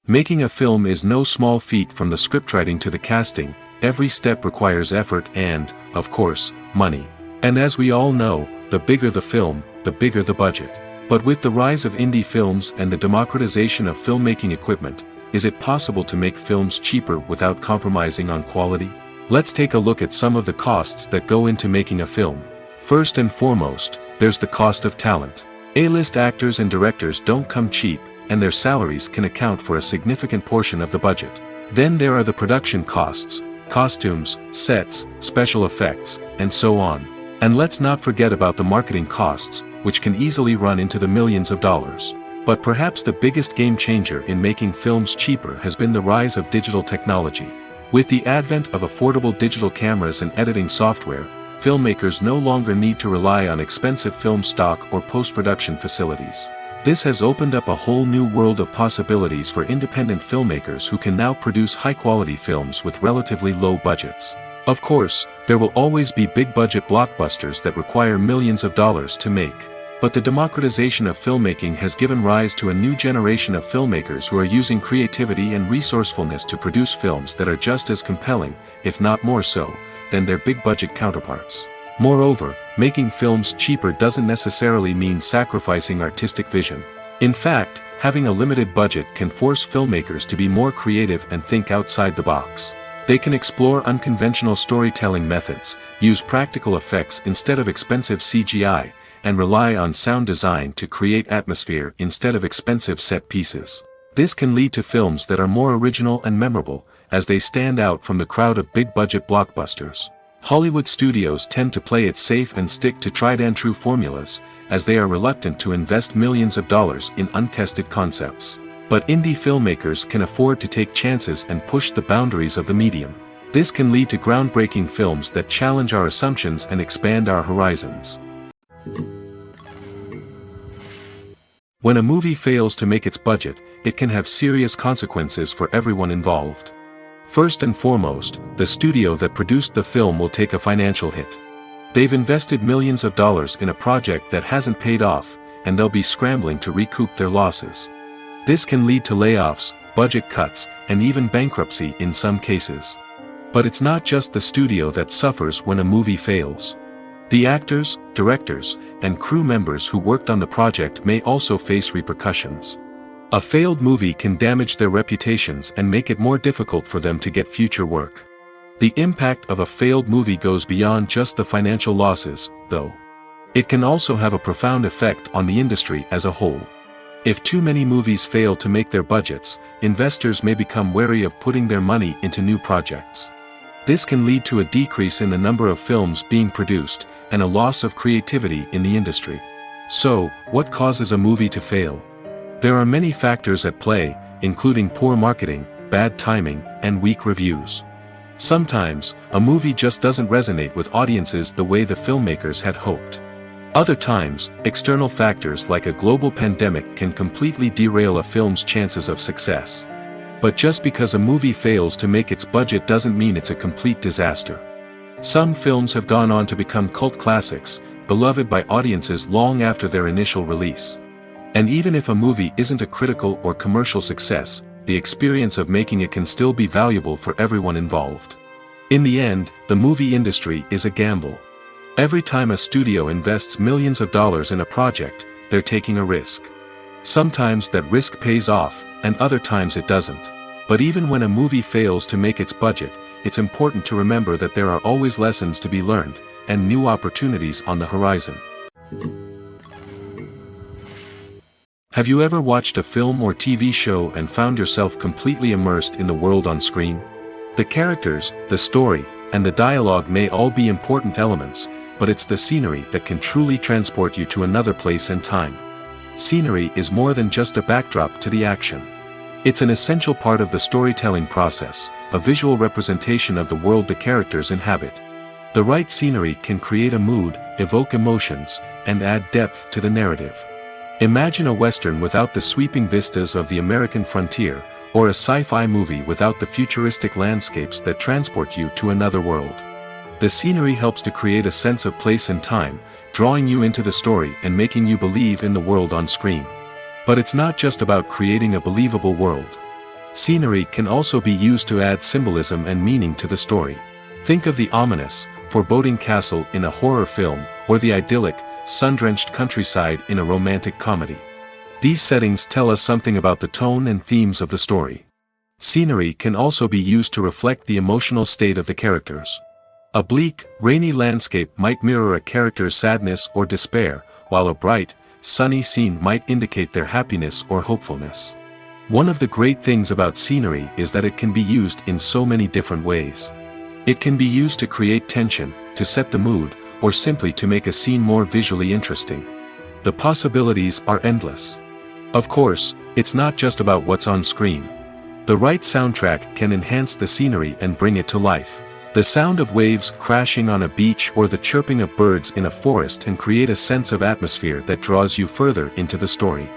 S1: Making a film is no small feat. From the scriptwriting to the casting, every step requires effort and, of course, money. And as we all know, the bigger the film, the bigger the budget. But with the rise of indie films and the democratization of filmmaking equipment, is it possible to make films cheaper without compromising on quality? Let's take a look at some of the costs that go into making a film. First and foremost, there's the cost of talent. A-list actors and directors don't come cheap, and their salaries can account for a significant portion of the budget. Then there are the production costs, costumes, sets, special effects, and so on. And let's not forget about the marketing costs, which can easily run into the millions of dollars. But perhaps the biggest game changer in making films cheaper has been the rise of digital technology. With the advent of affordable digital cameras and editing software, filmmakers no longer need to rely on expensive film stock or post-production facilities. This has opened up a whole new world of possibilities for independent filmmakers who can now produce high-quality films with relatively low budgets. Of course, there will always be big-budget blockbusters that require millions of dollars to make. But the democratization of filmmaking has given rise to a new generation of filmmakers who are using creativity and resourcefulness to produce films that are just as compelling, if not more so, than their big-budget counterparts. Moreover, making films cheaper doesn't necessarily mean sacrificing artistic vision. In fact, having a limited budget can force filmmakers to be more creative and think outside the box. They can explore unconventional storytelling methods, use practical effects instead of expensive CGI, and rely on sound design to create atmosphere instead of expensive set pieces. This can lead to films that are more original and memorable, as they stand out from the crowd of big-budget blockbusters. Hollywood studios tend to play it safe and stick to tried-and-true formulas, as they are reluctant to invest millions of dollars in untested concepts. But indie filmmakers can afford to take chances and push the boundaries of the medium. This can lead to groundbreaking films that challenge our assumptions and expand our horizons. When a movie fails to make its budget, it can have serious consequences for everyone involved. First and foremost, the studio that produced the film will take a financial hit. They've invested millions of dollars in a project that hasn't paid off, and they'll be scrambling to recoup their losses. This can lead to layoffs, budget cuts, and even bankruptcy in some cases. But it's not just the studio that suffers when a movie fails. The actors, directors, and crew members who worked on the project may also face repercussions. A failed movie can damage their reputations and make it more difficult for them to get future work. The impact of a failed movie goes beyond just the financial losses, though. It can also have a profound effect on the industry as a whole. If too many movies fail to make their budgets, investors may become wary of putting their money into new projects. This can lead to a decrease in the number of films being produced, and a loss of creativity in the industry. So, what causes a movie to fail? There are many factors at play, including poor marketing, bad timing, and weak reviews. Sometimes, a movie just doesn't resonate with audiences the way the filmmakers had hoped. Other times, external factors like a global pandemic can completely derail a film's chances of success. But just because a movie fails to make its budget doesn't mean it's a complete disaster. Some films have gone on to become cult classics, beloved by audiences long after their initial release. And even if a movie isn't a critical or commercial success, the experience of making it can still be valuable for everyone involved. In the end, the movie industry is a gamble. Every time a studio invests millions of dollars in a project, they're taking a risk. Sometimes that risk pays off, and other times it doesn't. But even when a movie fails to make its budget, it's important to remember that there are always lessons to be learned, and new opportunities on the horizon. Have you ever watched a film or TV show and found yourself completely immersed in the world on screen? The characters, the story, and the dialogue may all be important elements, but it's the scenery that can truly transport you to another place and time. Scenery is more than just a backdrop to the action. It's an essential part of the storytelling process, a visual representation of the world the characters inhabit. The right scenery can create a mood, evoke emotions, and add depth to the narrative. Imagine a Western without the sweeping vistas of the American frontier, or a sci-fi movie without the futuristic landscapes that transport you to another world. The scenery helps to create a sense of place and time, drawing you into the story and making you believe in the world on screen. But it's not just about creating a believable world. Scenery can also be used to add symbolism and meaning to the story. Think of the ominous, foreboding castle in a horror film, or the idyllic, sun-drenched countryside in a romantic comedy. These settings tell us something about the tone and themes of the story. Scenery can also be used to reflect the emotional state of the characters. A bleak, rainy landscape might mirror a character's sadness or despair, while a bright, sunny scene might indicate their happiness or hopefulness. One of the great things about scenery is that it can be used in so many different ways. It can be used to create tension, to set the mood, or simply to make a scene more visually interesting. The possibilities are endless. Of course, it's not just about what's on screen. The right soundtrack can enhance the scenery and bring it to life. The sound of waves crashing on a beach or the chirping of birds in a forest can create a sense of atmosphere that draws you further into the story.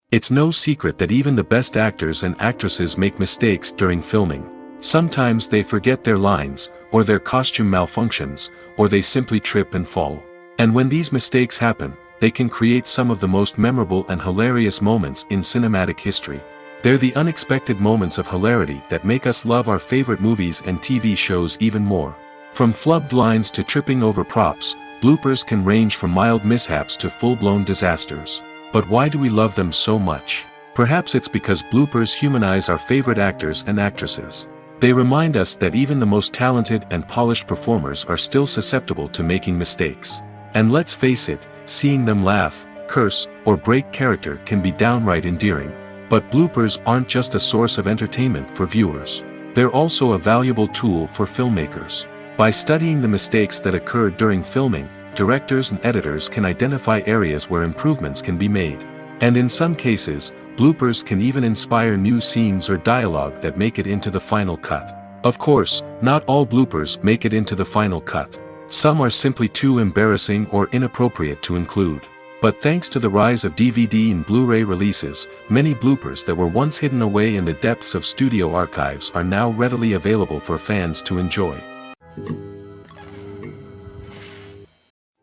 S1: It's no secret that even the best actors and actresses make mistakes during filming. Sometimes they forget their lines, or their costume malfunctions, or they simply trip and fall. And when these mistakes happen, they can create some of the most memorable and hilarious moments in cinematic history. They're the unexpected moments of hilarity that make us love our favorite movies and TV shows even more. From flubbed lines to tripping over props, bloopers can range from mild mishaps to full-blown disasters. But why do we love them so much? Perhaps it's because bloopers humanize our favorite actors and actresses. They remind us that even the most talented and polished performers are still susceptible to making mistakes. And let's face it, seeing them laugh, curse, or break character can be downright endearing. But bloopers aren't just a source of entertainment for viewers. They're also a valuable tool for filmmakers. By studying the mistakes that occurred during filming, directors and editors can identify areas where improvements can be made. And in some cases, bloopers can even inspire new scenes or dialogue that make it into the final cut. Of course, not all bloopers make it into the final cut. Some are simply too embarrassing or inappropriate to include. But thanks to the rise of DVD and Blu-ray releases, many bloopers that were once hidden away in the depths of studio archives are now readily available for fans to enjoy.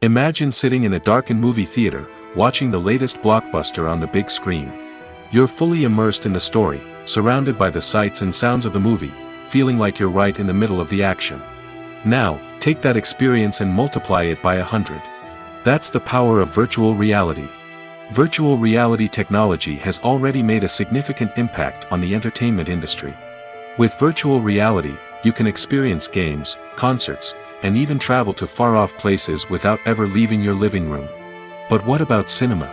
S1: Imagine sitting in a darkened movie theater, watching the latest blockbuster on the big screen. You're fully immersed in the story, surrounded by the sights and sounds of the movie, feeling like you're right in the middle of the action. Now, take that experience and multiply it by 100. That's the power of virtual reality. Virtual reality technology has already made a significant impact on the entertainment industry. With virtual reality, you can experience games, concerts, and even travel to far-off places without ever leaving your living room. But what about cinema?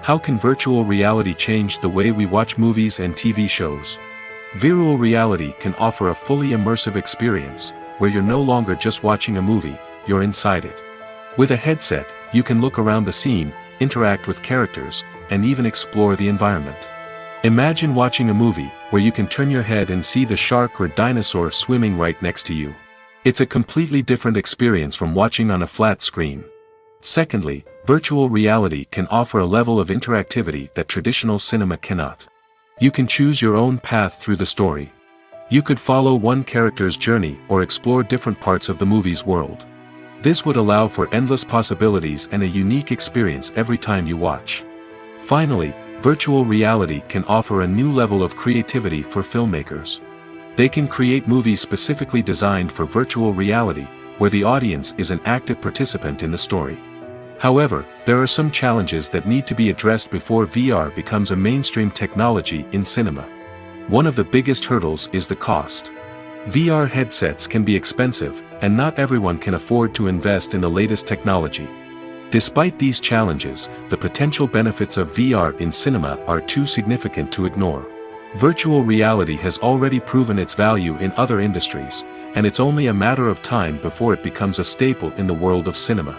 S1: How can virtual reality change the way we watch movies and TV shows? Virtual reality can offer a fully immersive experience, where you're no longer just watching a movie, you're inside it. With a headset, you can look around the scene, interact with characters, and even explore the environment. Imagine watching a movie where you can turn your head and see the shark or dinosaur swimming right next to you. It's a completely different experience from watching on a flat screen. Secondly, virtual reality can offer a level of interactivity that traditional cinema cannot. You can choose your own path through the story. You could follow one character's journey or explore different parts of the movie's world. This would allow for endless possibilities and a unique experience every time you watch. Finally, virtual reality can offer a new level of creativity for filmmakers. They can create movies specifically designed for virtual reality, where the audience is an active participant in the story. However, there are some challenges that need to be addressed before VR becomes a mainstream technology in cinema. One of the biggest hurdles is the cost. VR headsets can be expensive, and not everyone can afford to invest in the latest technology. Despite these challenges, the potential benefits of VR in cinema are too significant to ignore. Virtual reality has already proven its value in other industries, and it's only a matter of time before it becomes a staple in the world of cinema.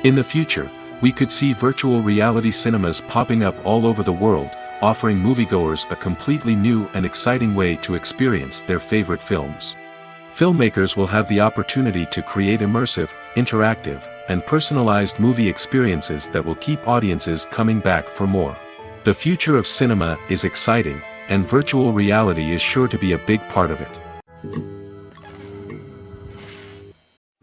S1: In the future, we could see virtual reality cinemas popping up all over the world, offering moviegoers a completely new and exciting way to experience their favorite films. Filmmakers will have the opportunity to create immersive, interactive, and personalized movie experiences that will keep audiences coming back for more. The future of cinema is exciting, and virtual reality is sure to be a big part of it.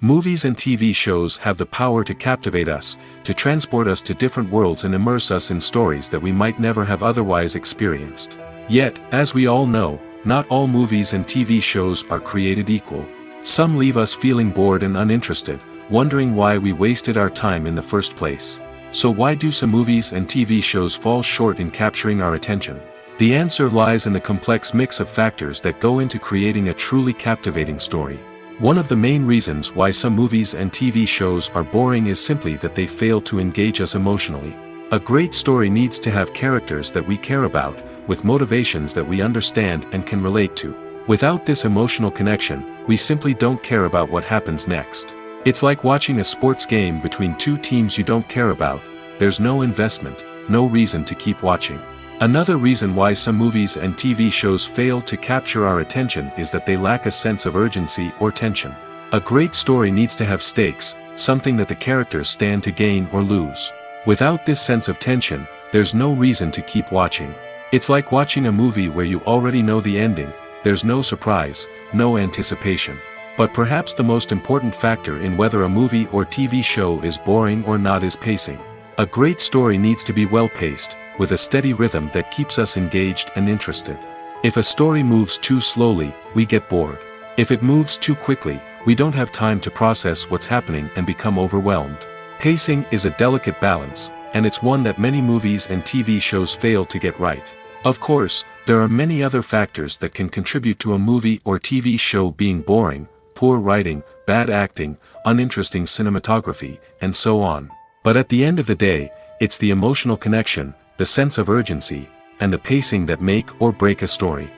S1: Movies and TV shows have the power to captivate us, to transport us to different worlds and immerse us in stories that we might never have otherwise experienced. Yet, as we all know, not all movies and TV shows are created equal. Some leave us feeling bored and uninterested, wondering why we wasted our time in the first place. So why do some movies and TV shows fall short in capturing our attention? The answer lies in the complex mix of factors that go into creating a truly captivating story. One of the main reasons why some movies and TV shows are boring is simply that they fail to engage us emotionally. A great story needs to have characters that we care about, with motivations that we understand and can relate to. Without this emotional connection, we simply don't care about what happens next. It's like watching a sports game between two teams you don't care about. There's no investment, no reason to keep watching. Another reason why some movies and TV shows fail to capture our attention is that they lack a sense of urgency or tension. A great story needs to have stakes, something that the characters stand to gain or lose. Without this sense of tension, there's no reason to keep watching. It's like watching a movie where you already know the ending, there's no surprise, no anticipation. But perhaps the most important factor in whether a movie or TV show is boring or not is pacing. A great story needs to be well-paced, with a steady rhythm that keeps us engaged and interested. If a story moves too slowly, we get bored. If it moves too quickly, we don't have time to process what's happening and become overwhelmed. Pacing is a delicate balance, and it's one that many movies and TV shows fail to get right. Of course, there are many other factors that can contribute to a movie or TV show being boring: poor writing, bad acting, uninteresting cinematography, and so on. But at the end of the day, It's the emotional connection, the sense of urgency, and the pacing that make or break a story.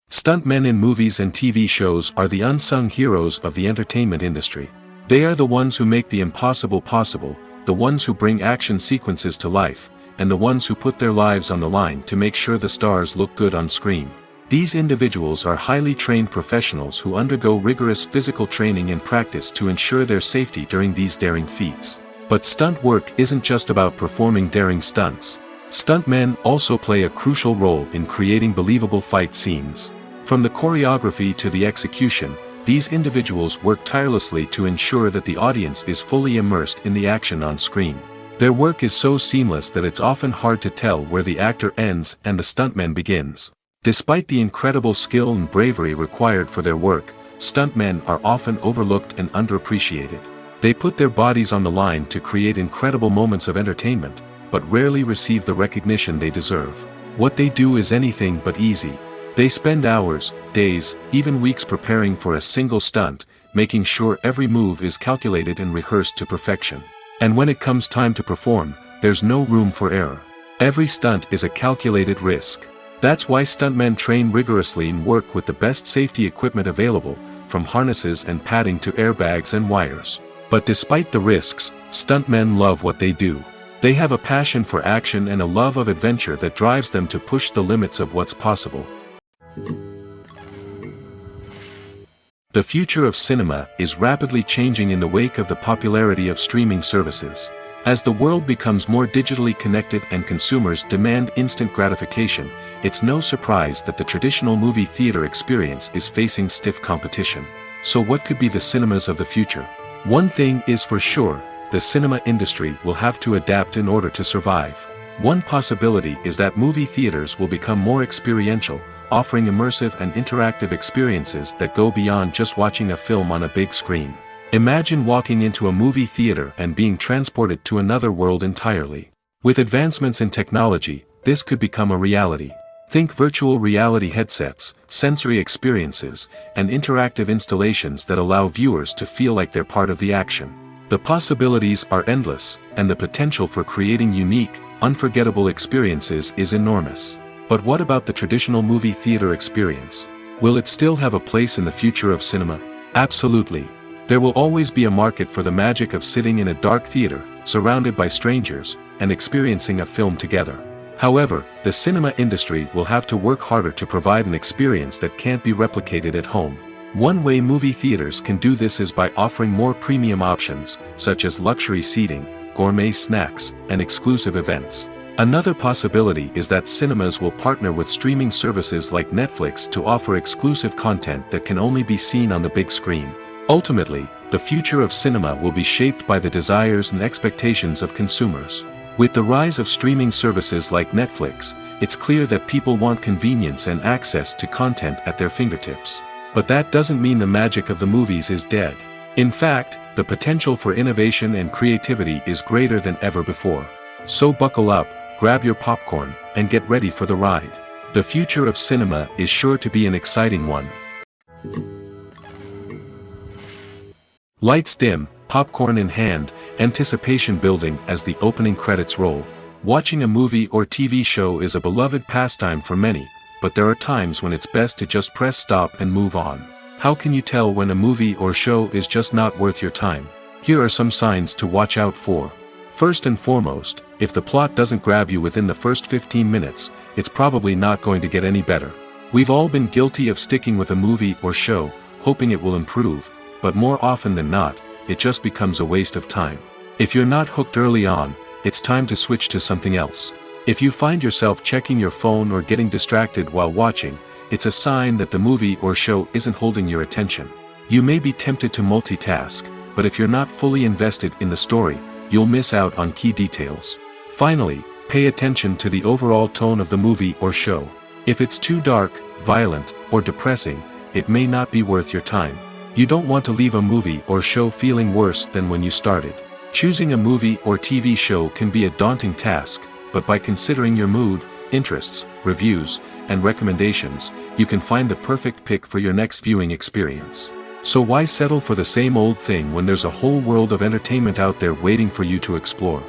S1: Stuntmen in movies and TV shows are the unsung heroes of the entertainment industry. They are the ones who make the impossible possible, the ones who bring action sequences to life, and the ones who put their lives on the line to make sure the stars look good on screen. These individuals are highly trained professionals who undergo rigorous physical training and practice to ensure their safety during these daring feats. But stunt work isn't just about performing daring stunts. Stuntmen also play a crucial role in creating believable fight scenes. From the choreography to the execution, these individuals work tirelessly to ensure that the audience is fully immersed in the action on screen. Their work is so seamless that it's often hard to tell where the actor ends and the stuntman begins. Despite the incredible skill and bravery required for their work, stuntmen are often overlooked and underappreciated. They put their bodies on the line to create incredible moments of entertainment, but rarely receive the recognition they deserve. What they do is anything but easy. They spend hours, days, even weeks preparing for a single stunt, making sure every move is calculated and rehearsed to perfection. And when it comes time to perform, there's no room for error. Every stunt is a calculated risk. That's why stuntmen train rigorously and work with the best safety equipment available, from harnesses and padding to airbags and wires. But despite the risks, stuntmen love what they do. They have a passion for action and a love of adventure that drives them to push the limits of what's possible. The future of cinema is rapidly changing in the wake of the popularity of streaming services. As the world becomes more digitally connected and consumers demand instant gratification, it's no surprise that the traditional movie theater experience is facing stiff competition. So what could be the cinemas of the future? One thing is for sure, the cinema industry will have to adapt in order to survive. One possibility is that movie theaters will become more experiential, offering immersive and interactive experiences that go beyond just watching a film on a big screen. Imagine walking into a movie theater and being transported to another world entirely. With advancements in technology, this could become a reality. Think virtual reality headsets, sensory experiences, and interactive installations that allow viewers to feel like they're part of the action. The possibilities are endless, and the potential for creating unique, unforgettable experiences is enormous. But what about the traditional movie theater experience? Will it still have a place in the future of cinema? Absolutely. There will always be a market for the magic of sitting in a dark theater, surrounded by strangers, and experiencing a film together. However, the cinema industry will have to work harder to provide an experience that can't be replicated at home. One way movie theaters can do this is by offering more premium options, such as luxury seating, gourmet snacks, and exclusive events. Another possibility is that cinemas will partner with streaming services like Netflix to offer exclusive content that can only be seen on the big screen. Ultimately, the future of cinema will be shaped by the desires and expectations of consumers. With the rise of streaming services like Netflix, it's clear that people want convenience and access to content at their fingertips. But that doesn't mean the magic of the movies is dead. In fact, the potential for innovation and creativity is greater than ever before. So buckle up, grab your popcorn, and get ready for the ride. The future of cinema is sure to be an exciting one. Lights dim, popcorn in hand, anticipation building as the opening credits roll. Watching a movie or TV show is a beloved pastime for many, but there are times when it's best to just press stop and move on. How can you tell when a movie or show is just not worth your time? Here are some signs to watch out for. First and foremost, if the plot doesn't grab you within the first 15 minutes, it's probably not going to get any better. We've all been guilty of sticking with a movie or show, hoping it will improve, but more often than not, it just becomes a waste of time. If you're not hooked early on, it's time to switch to something else. If you find yourself checking your phone or getting distracted while watching, it's a sign that the movie or show isn't holding your attention. You may be tempted to multitask, but if you're not fully invested in the story, you'll miss out on key details. Finally, pay attention to the overall tone of the movie or show. If it's too dark, violent, or depressing, it may not be worth your time. You don't want to leave a movie or show feeling worse than when you started. Choosing a movie or TV show can be a daunting task, but by considering your mood, interests, reviews, and recommendations, you can find the perfect pick for your next viewing experience. So why settle for the same old thing when there's a whole world of entertainment out there waiting for you to explore?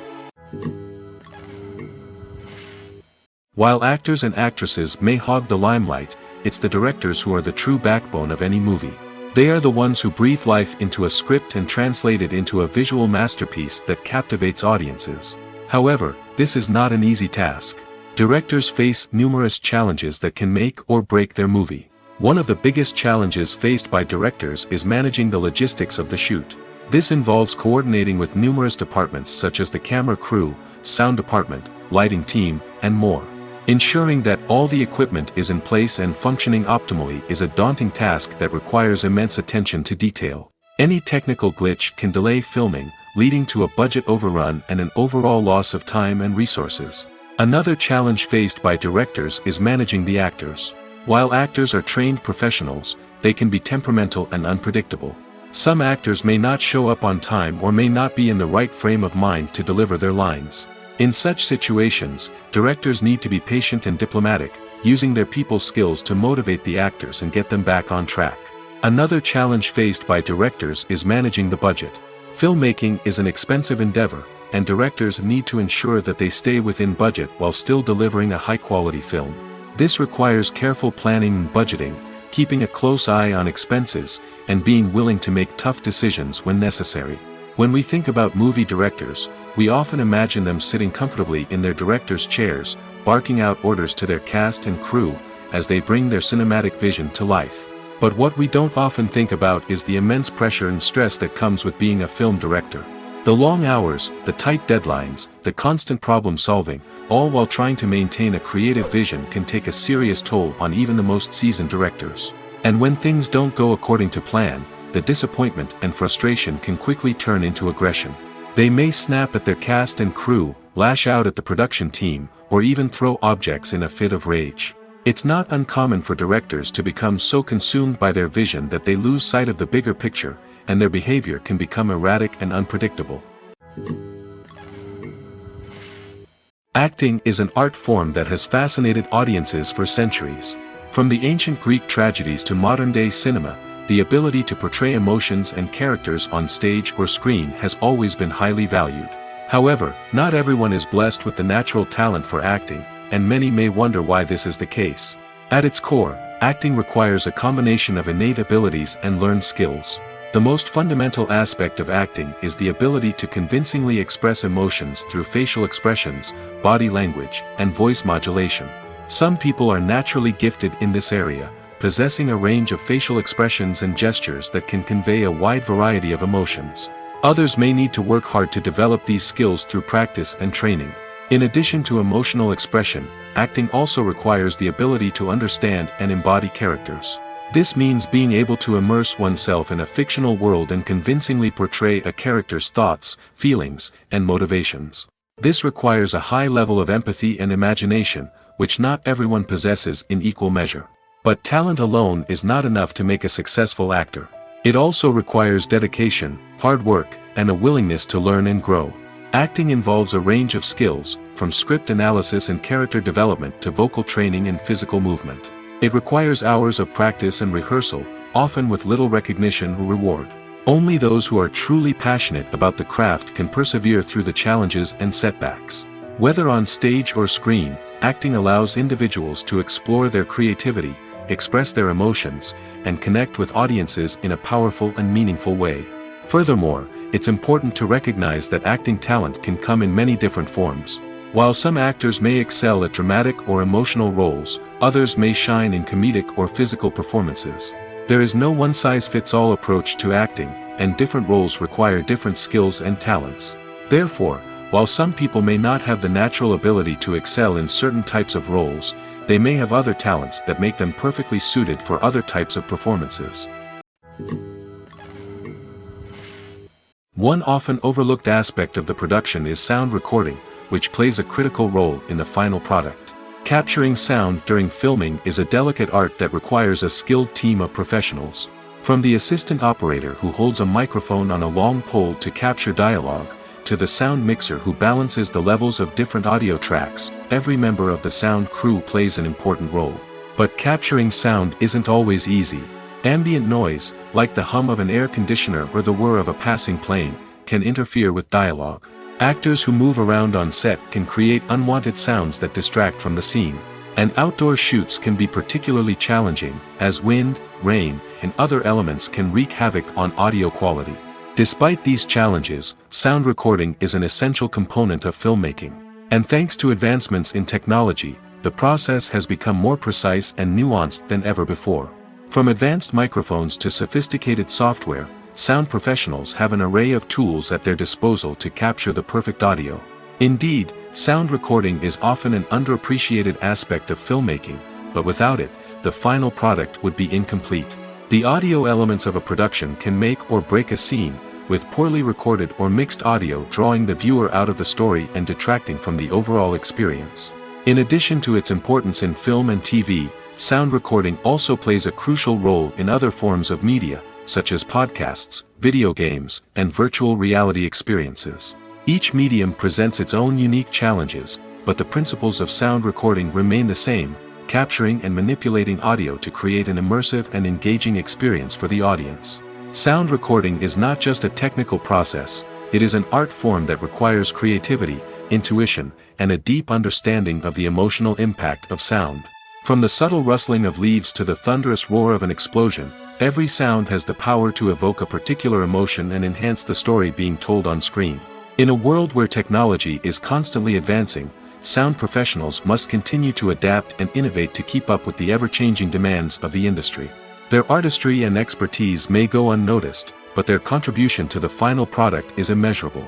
S1: While actors and actresses may hog the limelight, it's the directors who are the true backbone of any movie. They are the ones who breathe life into a script and translate it into a visual masterpiece that captivates audiences. However, this is not an easy task. Directors face numerous challenges that can make or break their movie. One of the biggest challenges faced by directors is managing the logistics of the shoot. This involves coordinating with numerous departments such as the camera crew, sound department, lighting team, and more. Ensuring that all the equipment is in place and functioning optimally is a daunting task that requires immense attention to detail. Any technical glitch can delay filming, leading to a budget overrun and an overall loss of time and resources. Another challenge faced by directors is managing the actors. While actors are trained professionals, they can be temperamental and unpredictable. Some actors may not show up on time or may not be in the right frame of mind to deliver their lines. In such situations, directors need to be patient and diplomatic, using their people skills to motivate the actors and get them back on track. Another challenge faced by directors is managing the budget. Filmmaking is an expensive endeavor, and directors need to ensure that they stay within budget while still delivering a high-quality film. This requires careful planning and budgeting, keeping a close eye on expenses, and being willing to make tough decisions when necessary. When we think about movie directors, we often imagine them sitting comfortably in their director's chairs, barking out orders to their cast and crew, as they bring their cinematic vision to life. But what we don't often think about is the immense pressure and stress that comes with being a film director. The long hours, the tight deadlines, the constant problem solving, all while trying to maintain a creative vision can take a serious toll on even the most seasoned directors. And when things don't go according to plan, the disappointment and frustration can quickly turn into aggression. They may snap at their cast and crew, lash out at the production team, or even throw objects in a fit of rage. It's not uncommon for directors to become so consumed by their vision that they lose sight of the bigger picture, and their behavior can become erratic and unpredictable. Acting is an art form that has fascinated audiences for centuries. From the ancient Greek tragedies to modern-day cinema, the ability to portray emotions and characters on stage or screen has always been highly valued. However, not everyone is blessed with the natural talent for acting, and many may wonder why this is the case. At its core, acting requires a combination of innate abilities and learned skills. The most fundamental aspect of acting is the ability to convincingly express emotions through facial expressions, body language, and voice modulation. Some people are naturally gifted in this area, possessing a range of facial expressions and gestures that can convey a wide variety of emotions. Others may need to work hard to develop these skills through practice and training. In addition to emotional expression, acting also requires the ability to understand and embody characters. This means being able to immerse oneself in a fictional world and convincingly portray a character's thoughts, feelings, and motivations. This requires a high level of empathy and imagination, which not everyone possesses in equal measure. But talent alone is not enough to make a successful actor. It also requires dedication, hard work, and a willingness to learn and grow. Acting involves a range of skills, from script analysis and character development to vocal training and physical movement. It requires hours of practice and rehearsal, often with little recognition or reward. Only those who are truly passionate about the craft can persevere through the challenges and setbacks. Whether on stage or screen, acting allows individuals to explore their creativity, express their emotions, and connect with audiences in a powerful and meaningful way. Furthermore, it's important to recognize that acting talent can come in many different forms. While some actors may excel at dramatic or emotional roles, others may shine in comedic or physical performances. There is no one-size-fits-all approach to acting, and different roles require different skills and talents. Therefore, while some people may not have the natural ability to excel in certain types of roles, they may have other talents that make them perfectly suited for other types of performances. One often overlooked aspect of the production is sound recording, which plays a critical role in the final product. Capturing sound during filming is a delicate art that requires a skilled team of professionals. From the assistant operator who holds a microphone on a long pole to capture dialogue, to the sound mixer who balances the levels of different audio tracks, every member of the sound crew plays an important role. But capturing sound isn't always easy. Ambient noise, like the hum of an air conditioner or the whir of a passing plane, can interfere with dialogue. Actors who move around on set can create unwanted sounds that distract from the scene. And outdoor shoots can be particularly challenging, as wind, rain, and other elements can wreak havoc on audio quality. Despite these challenges, sound recording is an essential component of filmmaking. And thanks to advancements in technology, the process has become more precise and nuanced than ever before. From advanced microphones to sophisticated software, sound professionals have an array of tools at their disposal to capture the perfect audio. Indeed, sound recording is often an underappreciated aspect of filmmaking, but without it, the final product would be incomplete. The audio elements of a production can make or break a scene, with poorly recorded or mixed audio drawing the viewer out of the story and detracting from the overall experience. In addition to its importance in film and TV, sound recording also plays a crucial role in other forms of media, such as podcasts, video games, and virtual reality experiences. Each medium presents its own unique challenges, but the principles of sound recording remain the same, capturing and manipulating audio to create an immersive and engaging experience for the audience. Sound recording is not just a technical process, it is an art form that requires creativity, intuition, and a deep understanding of the emotional impact of sound. From the subtle rustling of leaves to the thunderous roar of an explosion, every sound has the power to evoke a particular emotion and enhance the story being told on screen. In a world where technology is constantly advancing, sound professionals must continue to adapt and innovate to keep up with the ever-changing demands of the industry. Their artistry and expertise may go unnoticed, but their contribution to the final product is immeasurable.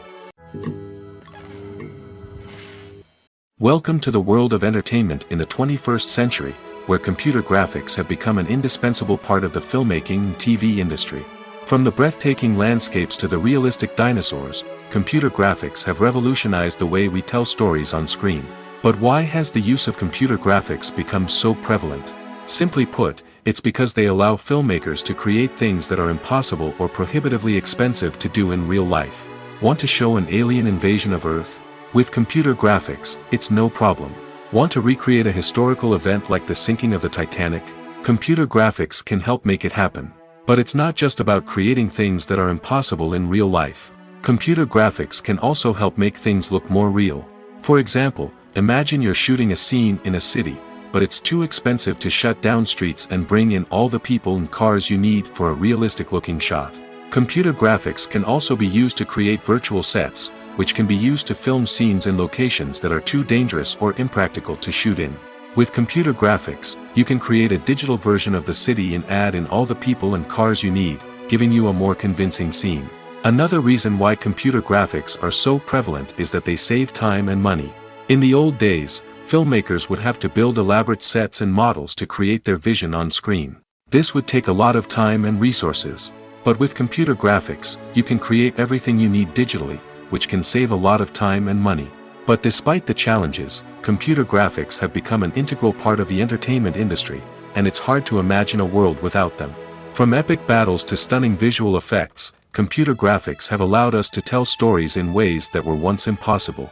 S1: Welcome to the world of entertainment in the 21st century, where computer graphics have become an indispensable part of the filmmaking and TV industry. From the breathtaking landscapes to the realistic dinosaurs, computer graphics have revolutionized the way we tell stories on screen. But why has the use of computer graphics become so prevalent? Simply put, it's because they allow filmmakers to create things that are impossible or prohibitively expensive to do in real life. Want to show an alien invasion of Earth? With computer graphics, it's no problem. Want to recreate a historical event like the sinking of the Titanic? Computer graphics can help make it happen. But it's not just about creating things that are impossible in real life. Computer graphics can also help make things look more real. For example, imagine you're shooting a scene in a city, but it's too expensive to shut down streets and bring in all the people and cars you need for a realistic-looking shot. Computer graphics can also be used to create virtual sets, which can be used to film scenes in locations that are too dangerous or impractical to shoot in. With computer graphics, you can create a digital version of the city and add in all the people and cars you need, giving you a more convincing scene. Another reason why computer graphics are so prevalent is that they save time and money. In the old days, filmmakers would have to build elaborate sets and models to create their vision on screen. This would take a lot of time and resources. But with computer graphics, you can create everything you need digitally, which can save a lot of time and money. But despite the challenges, computer graphics have become an integral part of the entertainment industry, and it's hard to imagine a world without them. From epic battles to stunning visual effects, computer graphics have allowed us to tell stories in ways that were once impossible.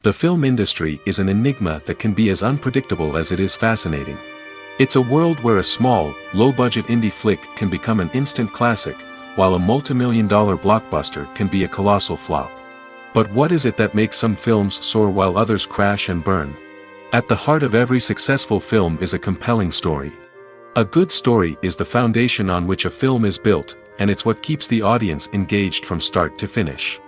S1: The film industry is an enigma that can be as unpredictable as it is fascinating. It's a world where a small, low-budget indie flick can become an instant classic, while a multi-million-dollar blockbuster can be a colossal flop. But what is it that makes some films soar while others crash and burn? At the heart of every successful film is a compelling story. A good story is the foundation on which a film is built, and it's what keeps the audience engaged from start to finish.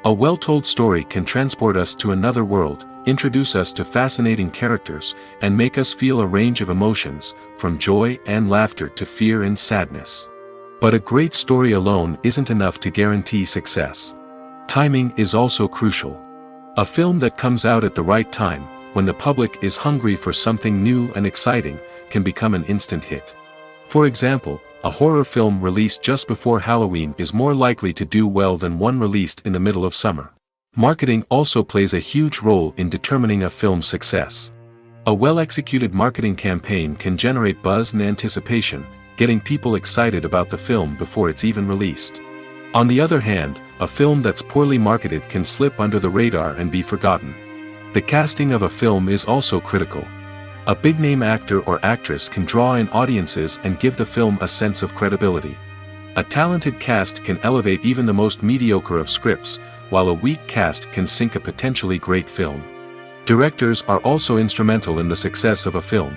S1: A well-told story can transport us to another world, introduce us to fascinating characters, and make us feel a range of emotions, from joy and laughter to fear and sadness. But a great story alone isn't enough to guarantee success. Timing is also crucial. A film that comes out at the right time, when the public is hungry for something new and exciting, can become an instant hit. For example, a horror film released just before Halloween is more likely to do well than one released in the middle of summer. Marketing also plays a huge role in determining a film's success. A well-executed marketing campaign can generate buzz and anticipation, getting people excited about the film before it's even released. On the other hand, a film that's poorly marketed can slip under the radar and be forgotten. The casting of a film is also critical. A big-name actor or actress can draw in audiences and give the film a sense of credibility. A talented cast can elevate even the most mediocre of scripts, while a weak cast can sink a potentially great film. Directors are also instrumental in the success of a film.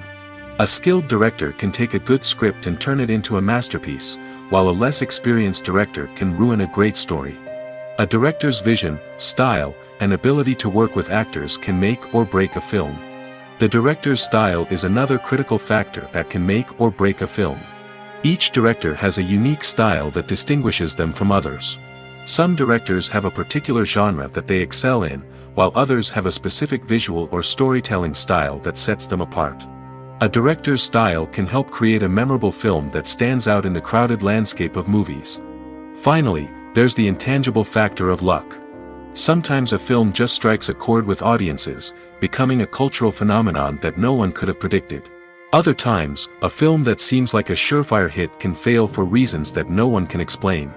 S1: A skilled director can take a good script and turn it into a masterpiece, while a less experienced director can ruin a great story. A director's vision, style, and ability to work with actors can make or break a film. The director's style is another critical factor that can make or break a film. Each director has a unique style that distinguishes them from others. Some directors have a particular genre that they excel in, while others have a specific visual or storytelling style that sets them apart. A director's style can help create a memorable film that stands out in the crowded landscape of movies. Finally, there's the intangible factor of luck. Sometimes a film just strikes a chord with audiences, becoming a cultural phenomenon that no one could have predicted. Other times, a film that seems like a surefire hit can fail for reasons that no one can explain.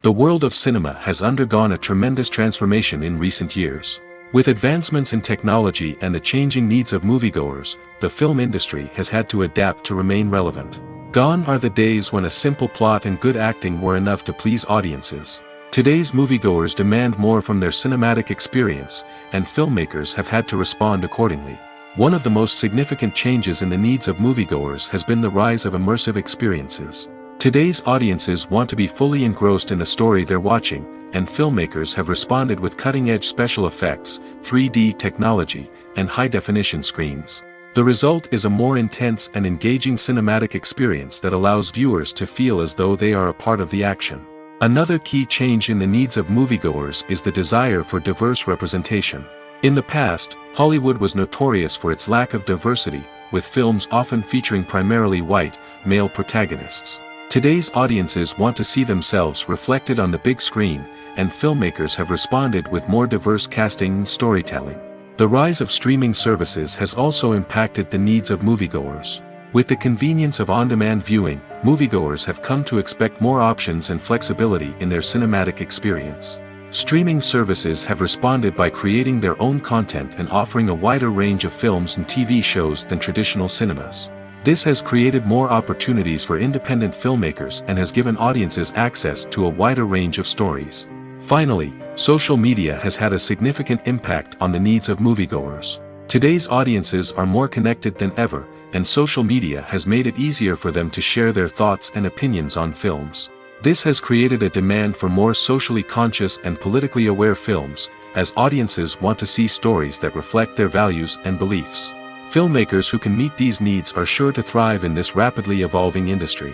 S1: The world of cinema has undergone a tremendous transformation in recent years. With advancements in technology and the changing needs of moviegoers, the film industry has had to adapt to remain relevant. Gone are the days when a simple plot and good acting were enough to please audiences. Today's moviegoers demand more from their cinematic experience, and filmmakers have had to respond accordingly. One of the most significant changes in the needs of moviegoers has been the rise of immersive experiences. Today's audiences want to be fully engrossed in the story they're watching, and filmmakers have responded with cutting-edge special effects, 3D technology, and high-definition screens. The result is a more intense and engaging cinematic experience that allows viewers to feel as though they are a part of the action. Another key change in the needs of moviegoers is the desire for diverse representation. In the past, Hollywood was notorious for its lack of diversity, with films often featuring primarily white, male protagonists. Today's audiences want to see themselves reflected on the big screen, and filmmakers have responded with more diverse casting and storytelling. The rise of streaming services has also impacted the needs of moviegoers. With the convenience of on-demand viewing, moviegoers have come to expect more options and flexibility in their cinematic experience. Streaming services have responded by creating their own content and offering a wider range of films and TV shows than traditional cinemas. This has created more opportunities for independent filmmakers and has given audiences access to a wider range of stories. Finally, social media has had a significant impact on the needs of moviegoers. Today's audiences are more connected than ever, and social media has made it easier for them to share their thoughts and opinions on films. This has created a demand for more socially conscious and politically aware films, as audiences want to see stories that reflect their values and beliefs. Filmmakers who can meet these needs are sure to thrive in this rapidly evolving industry.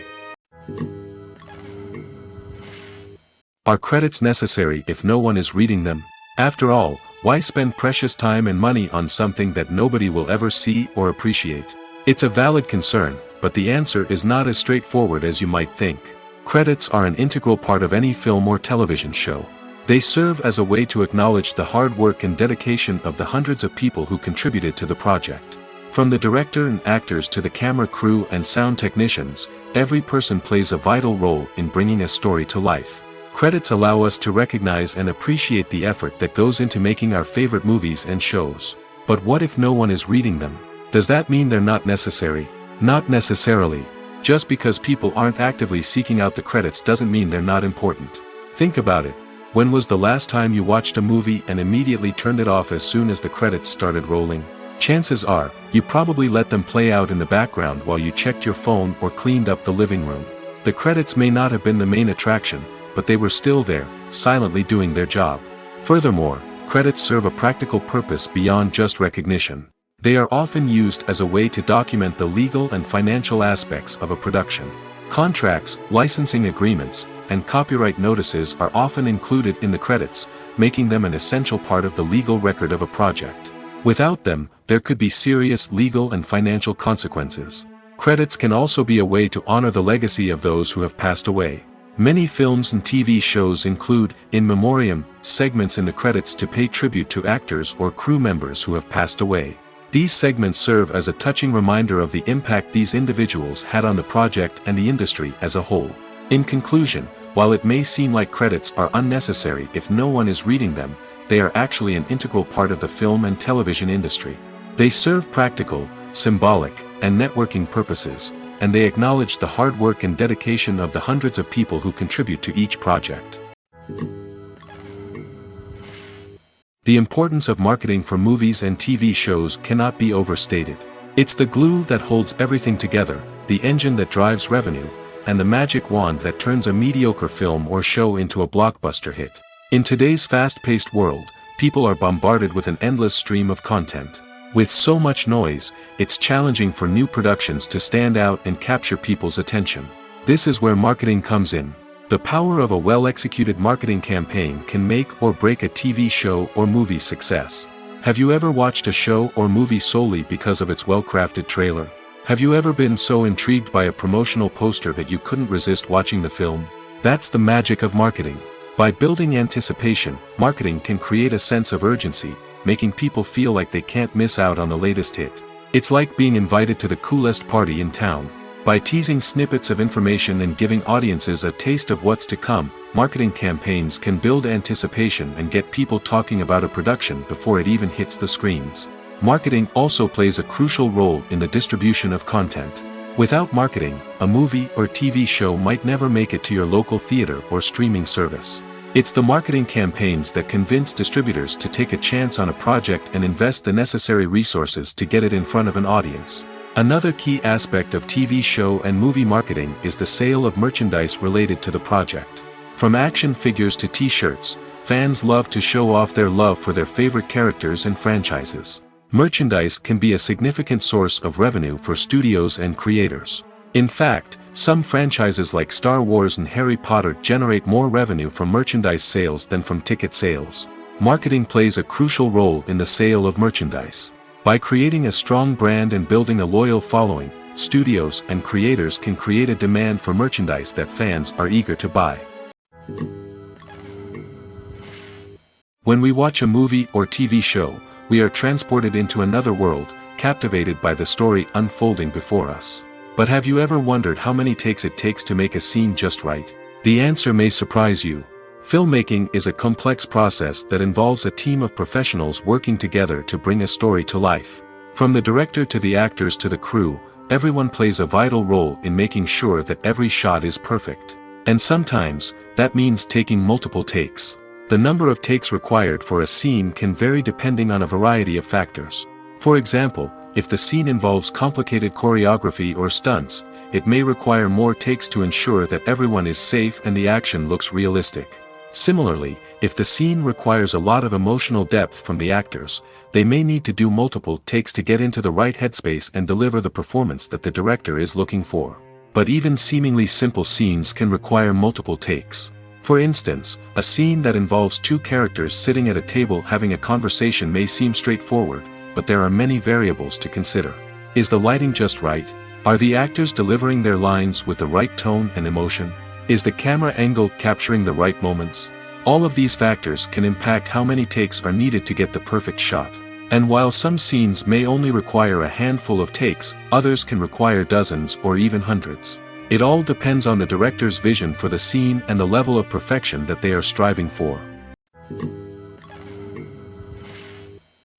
S1: Are credits necessary if no one is reading them? After all, why spend precious time and money on something that nobody will ever see or appreciate? It's a valid concern, but the answer is not as straightforward as you might think. Credits are an integral part of any film or television show. They serve as a way to acknowledge the hard work and dedication of the hundreds of people who contributed to the project. From the director and actors to the camera crew and sound technicians, every person plays a vital role in bringing a story to life. Credits allow us to recognize and appreciate the effort that goes into making our favorite movies and shows. But what if no one is reading them? Does that mean they're not necessary? Not necessarily. Just because people aren't actively seeking out the credits doesn't mean they're not important. Think about it. When was the last time you watched a movie and immediately turned it off as soon as the credits started rolling? Chances are, you probably let them play out in the background while you checked your phone or cleaned up the living room. The credits may not have been the main attraction, but they were still there, silently doing their job. Furthermore, credits serve a practical purpose beyond just recognition. They are often used as a way to document the legal and financial aspects of a production. Contracts, licensing agreements, and copyright notices are often included in the credits, making them an essential part of the legal record of a project. Without them, there could be serious legal and financial consequences. Credits can also be a way to honor the legacy of those who have passed away. Many films and TV shows include, in memoriam, segments in the credits to pay tribute to actors or crew members who have passed away. These segments serve as a touching reminder of the impact these individuals had on the project and the industry as a whole. In conclusion, while it may seem like credits are unnecessary if no one is reading them, they are actually an integral part of the film and television industry. They serve practical, symbolic, and networking purposes, and they acknowledge the hard work and dedication of the hundreds of people who contribute to each project. The importance of marketing for movies and TV shows cannot be overstated. It's the glue that holds everything together, the engine that drives revenue, and the magic wand that turns a mediocre film or show into a blockbuster hit. In today's fast-paced world, people are bombarded with an endless stream of content. With so much noise, it's challenging for new productions to stand out and capture people's attention. This is where marketing comes in. The power of a well-executed marketing campaign can make or break a TV show or movie's success. Have you ever watched a show or movie solely because of its well-crafted trailer? Have you ever been so intrigued by a promotional poster that you couldn't resist watching the film? That's the magic of marketing. By building anticipation, marketing can create a sense of urgency, making people feel like they can't miss out on the latest hit. It's like being invited to the coolest party in town. By teasing snippets of information and giving audiences a taste of what's to come, marketing campaigns can build anticipation and get people talking about a production before it even hits the screens. Marketing also plays a crucial role in the distribution of content. Without marketing, a movie or TV show might never make it to your local theater or streaming service. It's the marketing campaigns that convince distributors to take a chance on a project and invest the necessary resources to get it in front of an audience. Another key aspect of TV show and movie marketing is the sale of merchandise related to the project. From action figures to t-shirts, fans love to show off their love for their favorite characters and franchises. Merchandise can be a significant source of revenue for studios and creators. In fact, some franchises like Star Wars and Harry Potter generate more revenue from merchandise sales than from ticket sales. Marketing plays a crucial role in the sale of merchandise. By creating a strong brand and building a loyal following, studios and creators can create a demand for merchandise that fans are eager to buy. When we watch a movie or TV show, we are transported into another world, captivated by the story unfolding before us. But have you ever wondered how many takes it takes to make a scene just right? The answer may surprise you. Filmmaking is a complex process that involves a team of professionals working together to bring a story to life. From the director to the actors to the crew, everyone plays a vital role in making sure that every shot is perfect. And sometimes, that means taking multiple takes. The number of takes required for a scene can vary depending on a variety of factors. For example, if the scene involves complicated choreography or stunts, it may require more takes to ensure that everyone is safe and the action looks realistic. Similarly, if the scene requires a lot of emotional depth from the actors, they may need to do multiple takes to get into the right headspace and deliver the performance that the director is looking for. But even seemingly simple scenes can require multiple takes. For instance, a scene that involves two characters sitting at a table having a conversation may seem straightforward, but there are many variables to consider. Is the lighting just right? Are the actors delivering their lines with the right tone and emotion? Is the camera angle capturing the right moments? All of these factors can impact how many takes are needed to get the perfect shot. And while some scenes may only require a handful of takes, others can require dozens or even hundreds. It all depends on the director's vision for the scene and the level of perfection that they are striving for.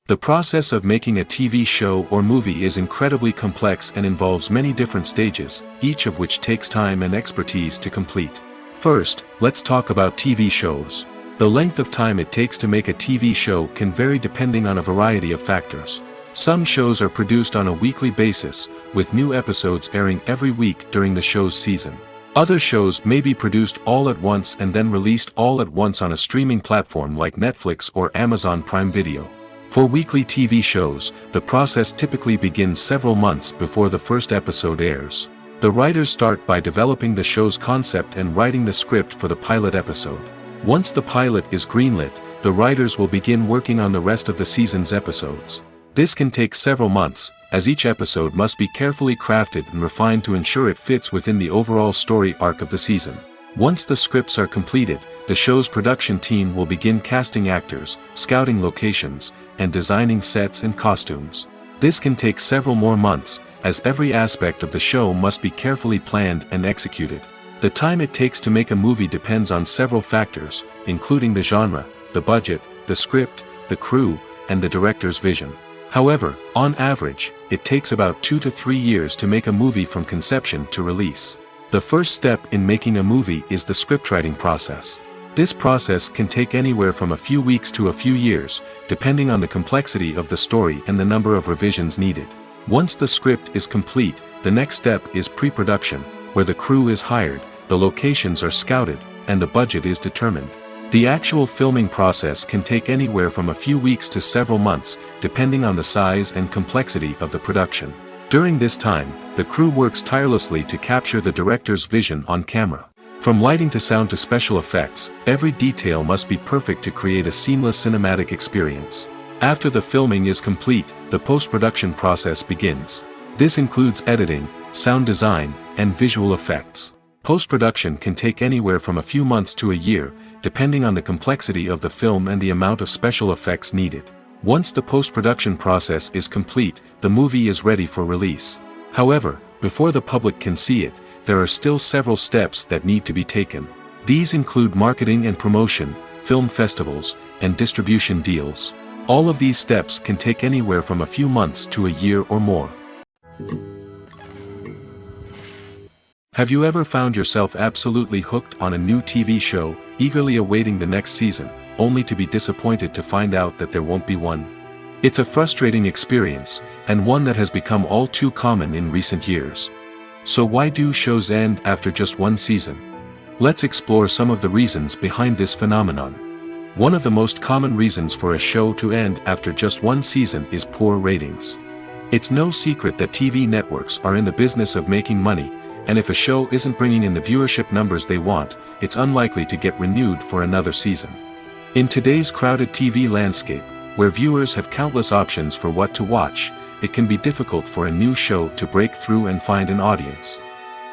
S1: The process of making a TV show or movie is incredibly complex and involves many different stages, each of which takes time and expertise to complete. First, let's talk about TV shows. The length of time it takes to make a TV show can vary depending on a variety of factors. Some shows are produced on a weekly basis, with new episodes airing every week during the show's season. Other shows may be produced all at once and then released all at once on a streaming platform like Netflix or Amazon Prime Video. For weekly TV shows, the process typically begins several months before the first episode airs. The writers start by developing the show's concept and writing the script for the pilot episode. Once the pilot is greenlit, the writers will begin working on the rest of the season's episodes. This can take several months, as each episode must be carefully crafted and refined to ensure it fits within the overall story arc of the season. Once the scripts are completed, the show's production team will begin casting actors, scouting locations, and designing sets and costumes. This can take several more months, as every aspect of the show must be carefully planned and executed. The time it takes to make a movie depends on several factors, including the genre, the budget, the script, the crew, and the director's vision. However, on average, it takes about 2 to 3 years to make a movie from conception to release. The first step in making a movie is the scriptwriting process. This process can take anywhere from a few weeks to a few years, depending on the complexity of the story and the number of revisions needed. Once the script is complete, the next step is pre-production, where the crew is hired, the locations are scouted, and the budget is determined. The actual filming process can take anywhere from a few weeks to several months, depending on the size and complexity of the production. During this time, the crew works tirelessly to capture the director's vision on camera. From lighting to sound to special effects, every detail must be perfect to create a seamless cinematic experience. After the filming is complete, the post-production process begins. This includes editing, sound design, and visual effects. Post-production can take anywhere from a few months to a year, depending on the complexity of the film and the amount of special effects needed. Once the post-production process is complete, the movie is ready for release. However, before the public can see it, there are still several steps that need to be taken. These include marketing and promotion, film festivals, and distribution deals. All of these steps can take anywhere from a few months to a year or more. Have you ever found yourself absolutely hooked on a new TV show, eagerly awaiting the next season, only to be disappointed to find out that there won't be one? It's a frustrating experience, and one that has become all too common in recent years. So why do shows end after just one season? Let's explore some of the reasons behind this phenomenon. One of the most common reasons for a show to end after just one season is poor ratings. It's no secret that TV networks are in the business of making money, and if a show isn't bringing in the viewership numbers they want, it's unlikely to get renewed for another season. In today's crowded TV landscape, where viewers have countless options for what to watch, it can be difficult for a new show to break through and find an audience.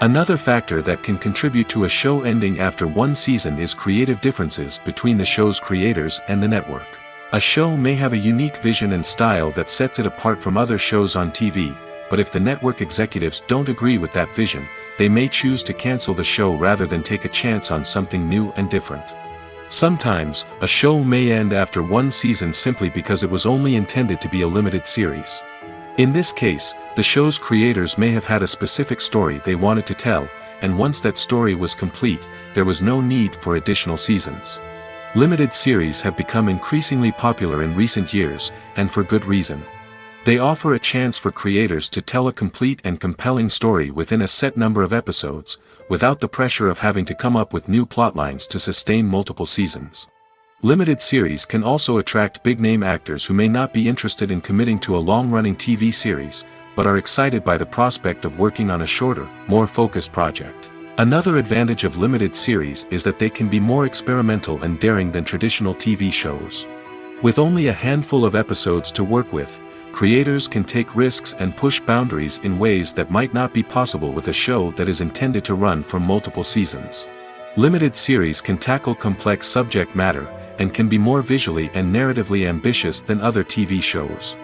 S1: Another factor that can contribute to a show ending after one season is creative differences between the show's creators and the network. A show may have a unique vision and style that sets it apart from other shows on TV, but if the network executives don't agree with that vision, they may choose to cancel the show rather than take a chance on something new and different. Sometimes, a show may end after one season simply because it was only intended to be a limited series. In this case, the show's creators may have had a specific story they wanted to tell, and once that story was complete, there was no need for additional seasons. Limited series have become increasingly popular in recent years, and for good reason. They offer a chance for creators to tell a complete and compelling story within a set number of episodes, without the pressure of having to come up with new plotlines to sustain multiple seasons. Limited series can also attract big-name actors who may not be interested in committing to a long-running TV series, but are excited by the prospect of working on a shorter, more focused project. Another advantage of limited series is that they can be more experimental and daring than traditional TV shows. With only a handful of episodes to work with, creators can take risks and push boundaries in ways that might not be possible with a show that is intended to run for multiple seasons. Limited series can tackle complex subject matter, and can be more visually and narratively ambitious than other TV shows.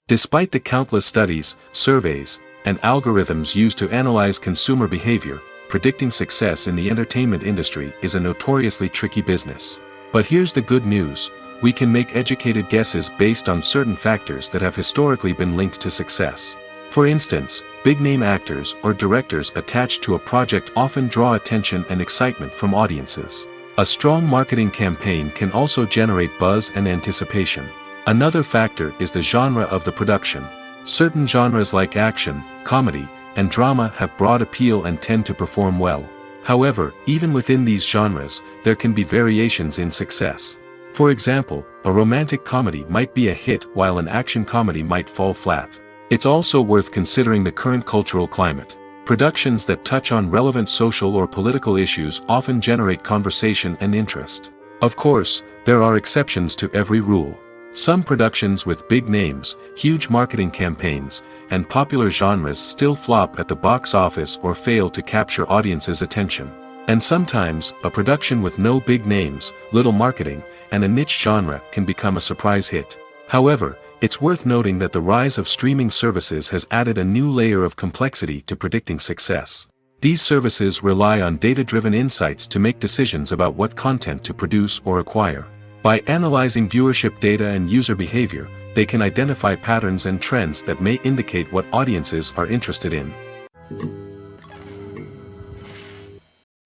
S1: Despite the countless studies, surveys, and algorithms used to analyze consumer behavior, predicting success in the entertainment industry is a notoriously tricky business. But here's the good news: we can make educated guesses based on certain factors that have historically been linked to success. For instance, big-name actors or directors attached to a project often draw attention and excitement from audiences. A strong marketing campaign can also generate buzz and anticipation. Another factor is the genre of the production. Certain genres like action, comedy, and drama have broad appeal and tend to perform well. However, even within these genres, there can be variations in success. For example, a romantic comedy might be a hit while an action comedy might fall flat. It's also worth considering the current cultural climate. Productions that touch on relevant social or political issues often generate conversation and interest. Of course, there are exceptions to every rule. Some productions with big names, huge marketing campaigns, and popular genres still flop at the box office or fail to capture audiences' attention. And sometimes, a production with no big names, little marketing, and a niche genre can become a surprise hit. However, it's worth noting that the rise of streaming services has added a new layer of complexity to predicting success. These services rely on data-driven insights to make decisions about what content to produce or acquire. By analyzing viewership data and user behavior, they can identify patterns and trends that may indicate what audiences are interested in.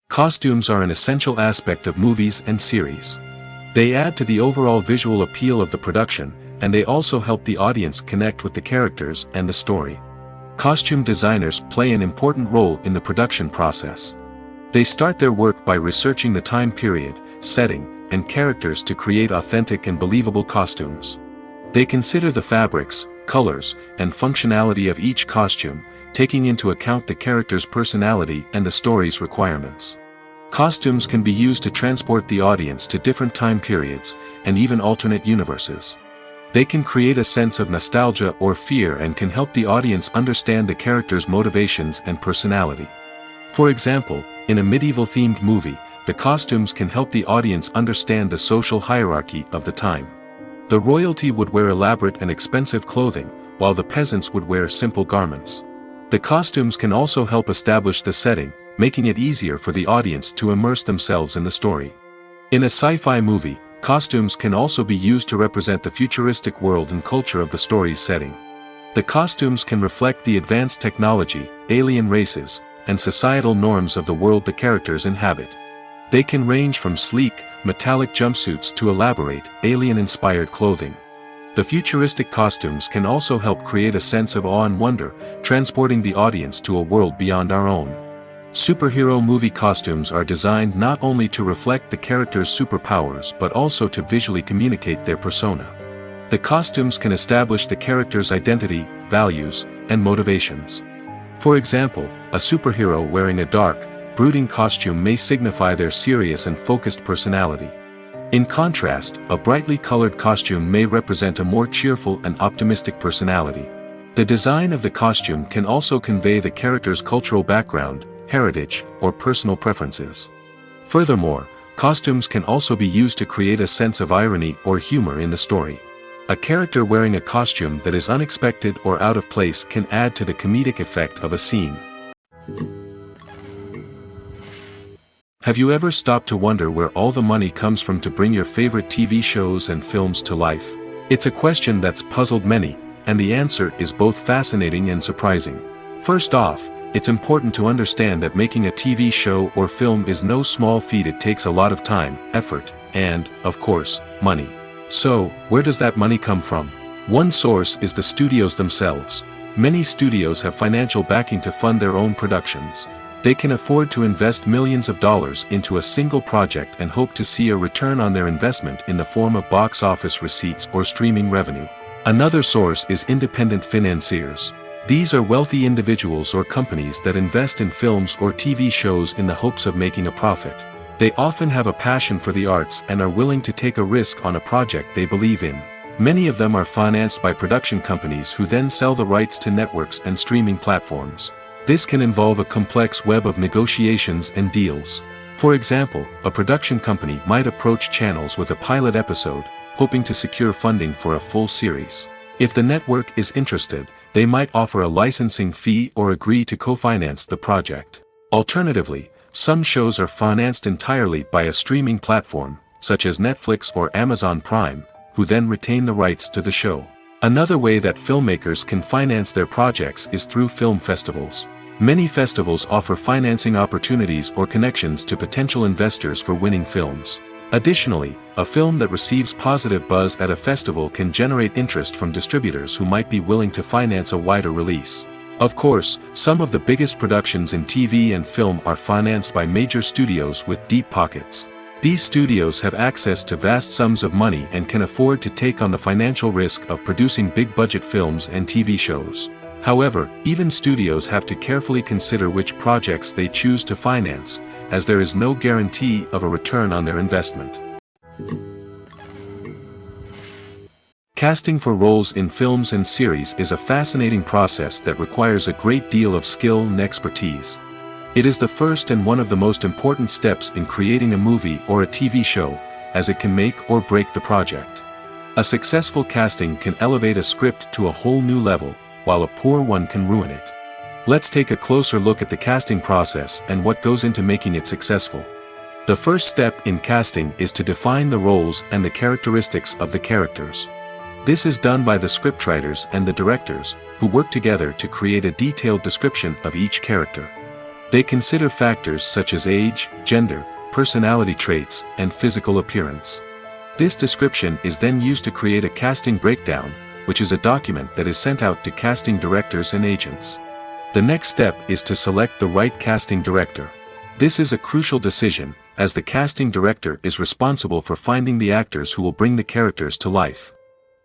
S1: Costumes are an essential aspect of movies and series. They add to the overall visual appeal of the production, and they also help the audience connect with the characters and the story. Costume designers play an important role in the production process. They start their work by researching the time period, setting, and characters to create authentic and believable costumes. They consider the fabrics, colors, and functionality of each costume, taking into account the character's personality and the story's requirements. Costumes can be used to transport the audience to different time periods, and even alternate universes. They can create a sense of nostalgia or fear and can help the audience understand the character's motivations and personality. For example, in a medieval-themed movie, the costumes can help the audience understand the social hierarchy of the time. The royalty would wear elaborate and expensive clothing, while the peasants would wear simple garments. The costumes can also help establish the setting, making it easier for the audience to immerse themselves in the story. In a sci-fi movie, costumes can also be used to represent the futuristic world and culture of the story's setting. The costumes can reflect the advanced technology, alien races, and societal norms of the world the characters inhabit. They can range from sleek, metallic jumpsuits to elaborate, alien-inspired clothing. The futuristic costumes can also help create a sense of awe and wonder, transporting the audience to a world beyond our own. Superhero movie costumes are designed not only to reflect the character's superpowers but also to visually communicate their persona. The costumes can establish the character's identity, values, and motivations. For example, a superhero wearing a dark, brooding costume may signify their serious and focused personality. In contrast, a brightly colored costume may represent a more cheerful and optimistic personality. The design of the costume can also convey the character's cultural background, heritage, or personal preferences. Furthermore, costumes can also be used to create a sense of irony or humor in the story. A character wearing a costume that is unexpected or out of place can add to the comedic effect of a scene. Have you ever stopped to wonder where all the money comes from to bring your favorite TV shows and films to life? It's a question that's puzzled many, and the answer is both fascinating and surprising. First off, it's important to understand that making a TV show or film is no small feat. It takes a lot of time, effort, and, of course, money. So, where does that money come from? One source is the studios themselves. Many studios have financial backing to fund their own productions. They can afford to invest millions of dollars into a single project and hope to see a return on their investment in the form of box office receipts or streaming revenue. Another source is independent financiers. These are wealthy individuals or companies that invest in films or TV shows in the hopes of making a profit. They often have a passion for the arts and are willing to take a risk on a project they believe in. Many of them are financed by production companies who then sell the rights to networks and streaming platforms. This can involve a complex web of negotiations and deals. For example, a production company might approach channels with a pilot episode, hoping to secure funding for a full series. If the network is interested, they might offer a licensing fee or agree to co-finance the project. Alternatively, some shows are financed entirely by a streaming platform, such as Netflix or Amazon Prime, who then retain the rights to the show. Another way that filmmakers can finance their projects is through film festivals. Many festivals offer financing opportunities or connections to potential investors for winning films. Additionally, a film that receives positive buzz at a festival can generate interest from distributors who might be willing to finance a wider release. Of course, some of the biggest productions in TV and film are financed by major studios with deep pockets. These studios have access to vast sums of money and can afford to take on the financial risk of producing big-budget films and TV shows. However, even studios have to carefully consider which projects they choose to finance, as there is no guarantee of a return on their investment. Casting for roles in films and series is a fascinating process that requires a great deal of skill and expertise. It is the first and one of the most important steps in creating a movie or a TV show, as it can make or break the project. A successful casting can elevate a script to a whole new level, while a poor one can ruin it. Let's take a closer look at the casting process and what goes into making it successful. The first step in casting is to define the roles and the characteristics of the characters. This is done by the scriptwriters and the directors, who work together to create a detailed description of each character. They consider factors such as age, gender, personality traits, and physical appearance. This description is then used to create a casting breakdown, which is a document that is sent out to casting directors and agents. The next step is to select the right casting director. This is a crucial decision, as the casting director is responsible for finding the actors who will bring the characters to life.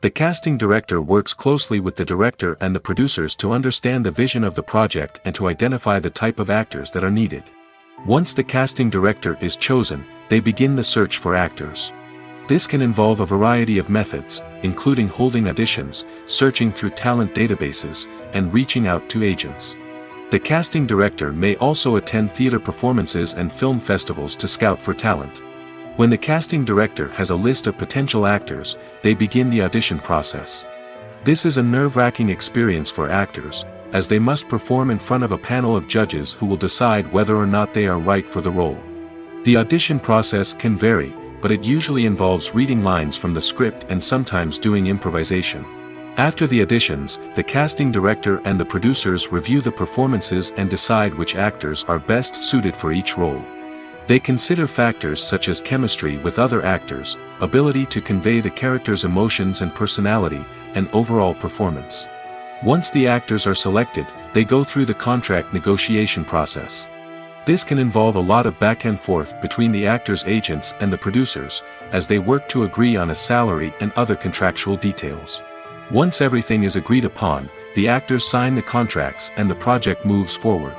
S1: The casting director works closely with the director and the producers to understand the vision of the project and to identify the type of actors that are needed. Once the casting director is chosen, they begin the search for actors. This can involve a variety of methods, including holding auditions, searching through talent databases, and reaching out to agents. The casting director may also attend theater performances and film festivals to scout for talent. When the casting director has a list of potential actors, they begin the audition process. This is a nerve-wracking experience for actors, as they must perform in front of a panel of judges who will decide whether or not they are right for the role. The audition process can vary, but it usually involves reading lines from the script and sometimes doing improvisation. After the auditions, the casting director and the producers review the performances and decide which actors are best suited for each role. They consider factors such as chemistry with other actors, ability to convey the character's emotions and personality, and overall performance. Once the actors are selected, they go through the contract negotiation process. This can involve a lot of back and forth between the actors' agents and the producers, as they work to agree on a salary and other contractual details. Once everything is agreed upon, the actors sign the contracts and the project moves forward.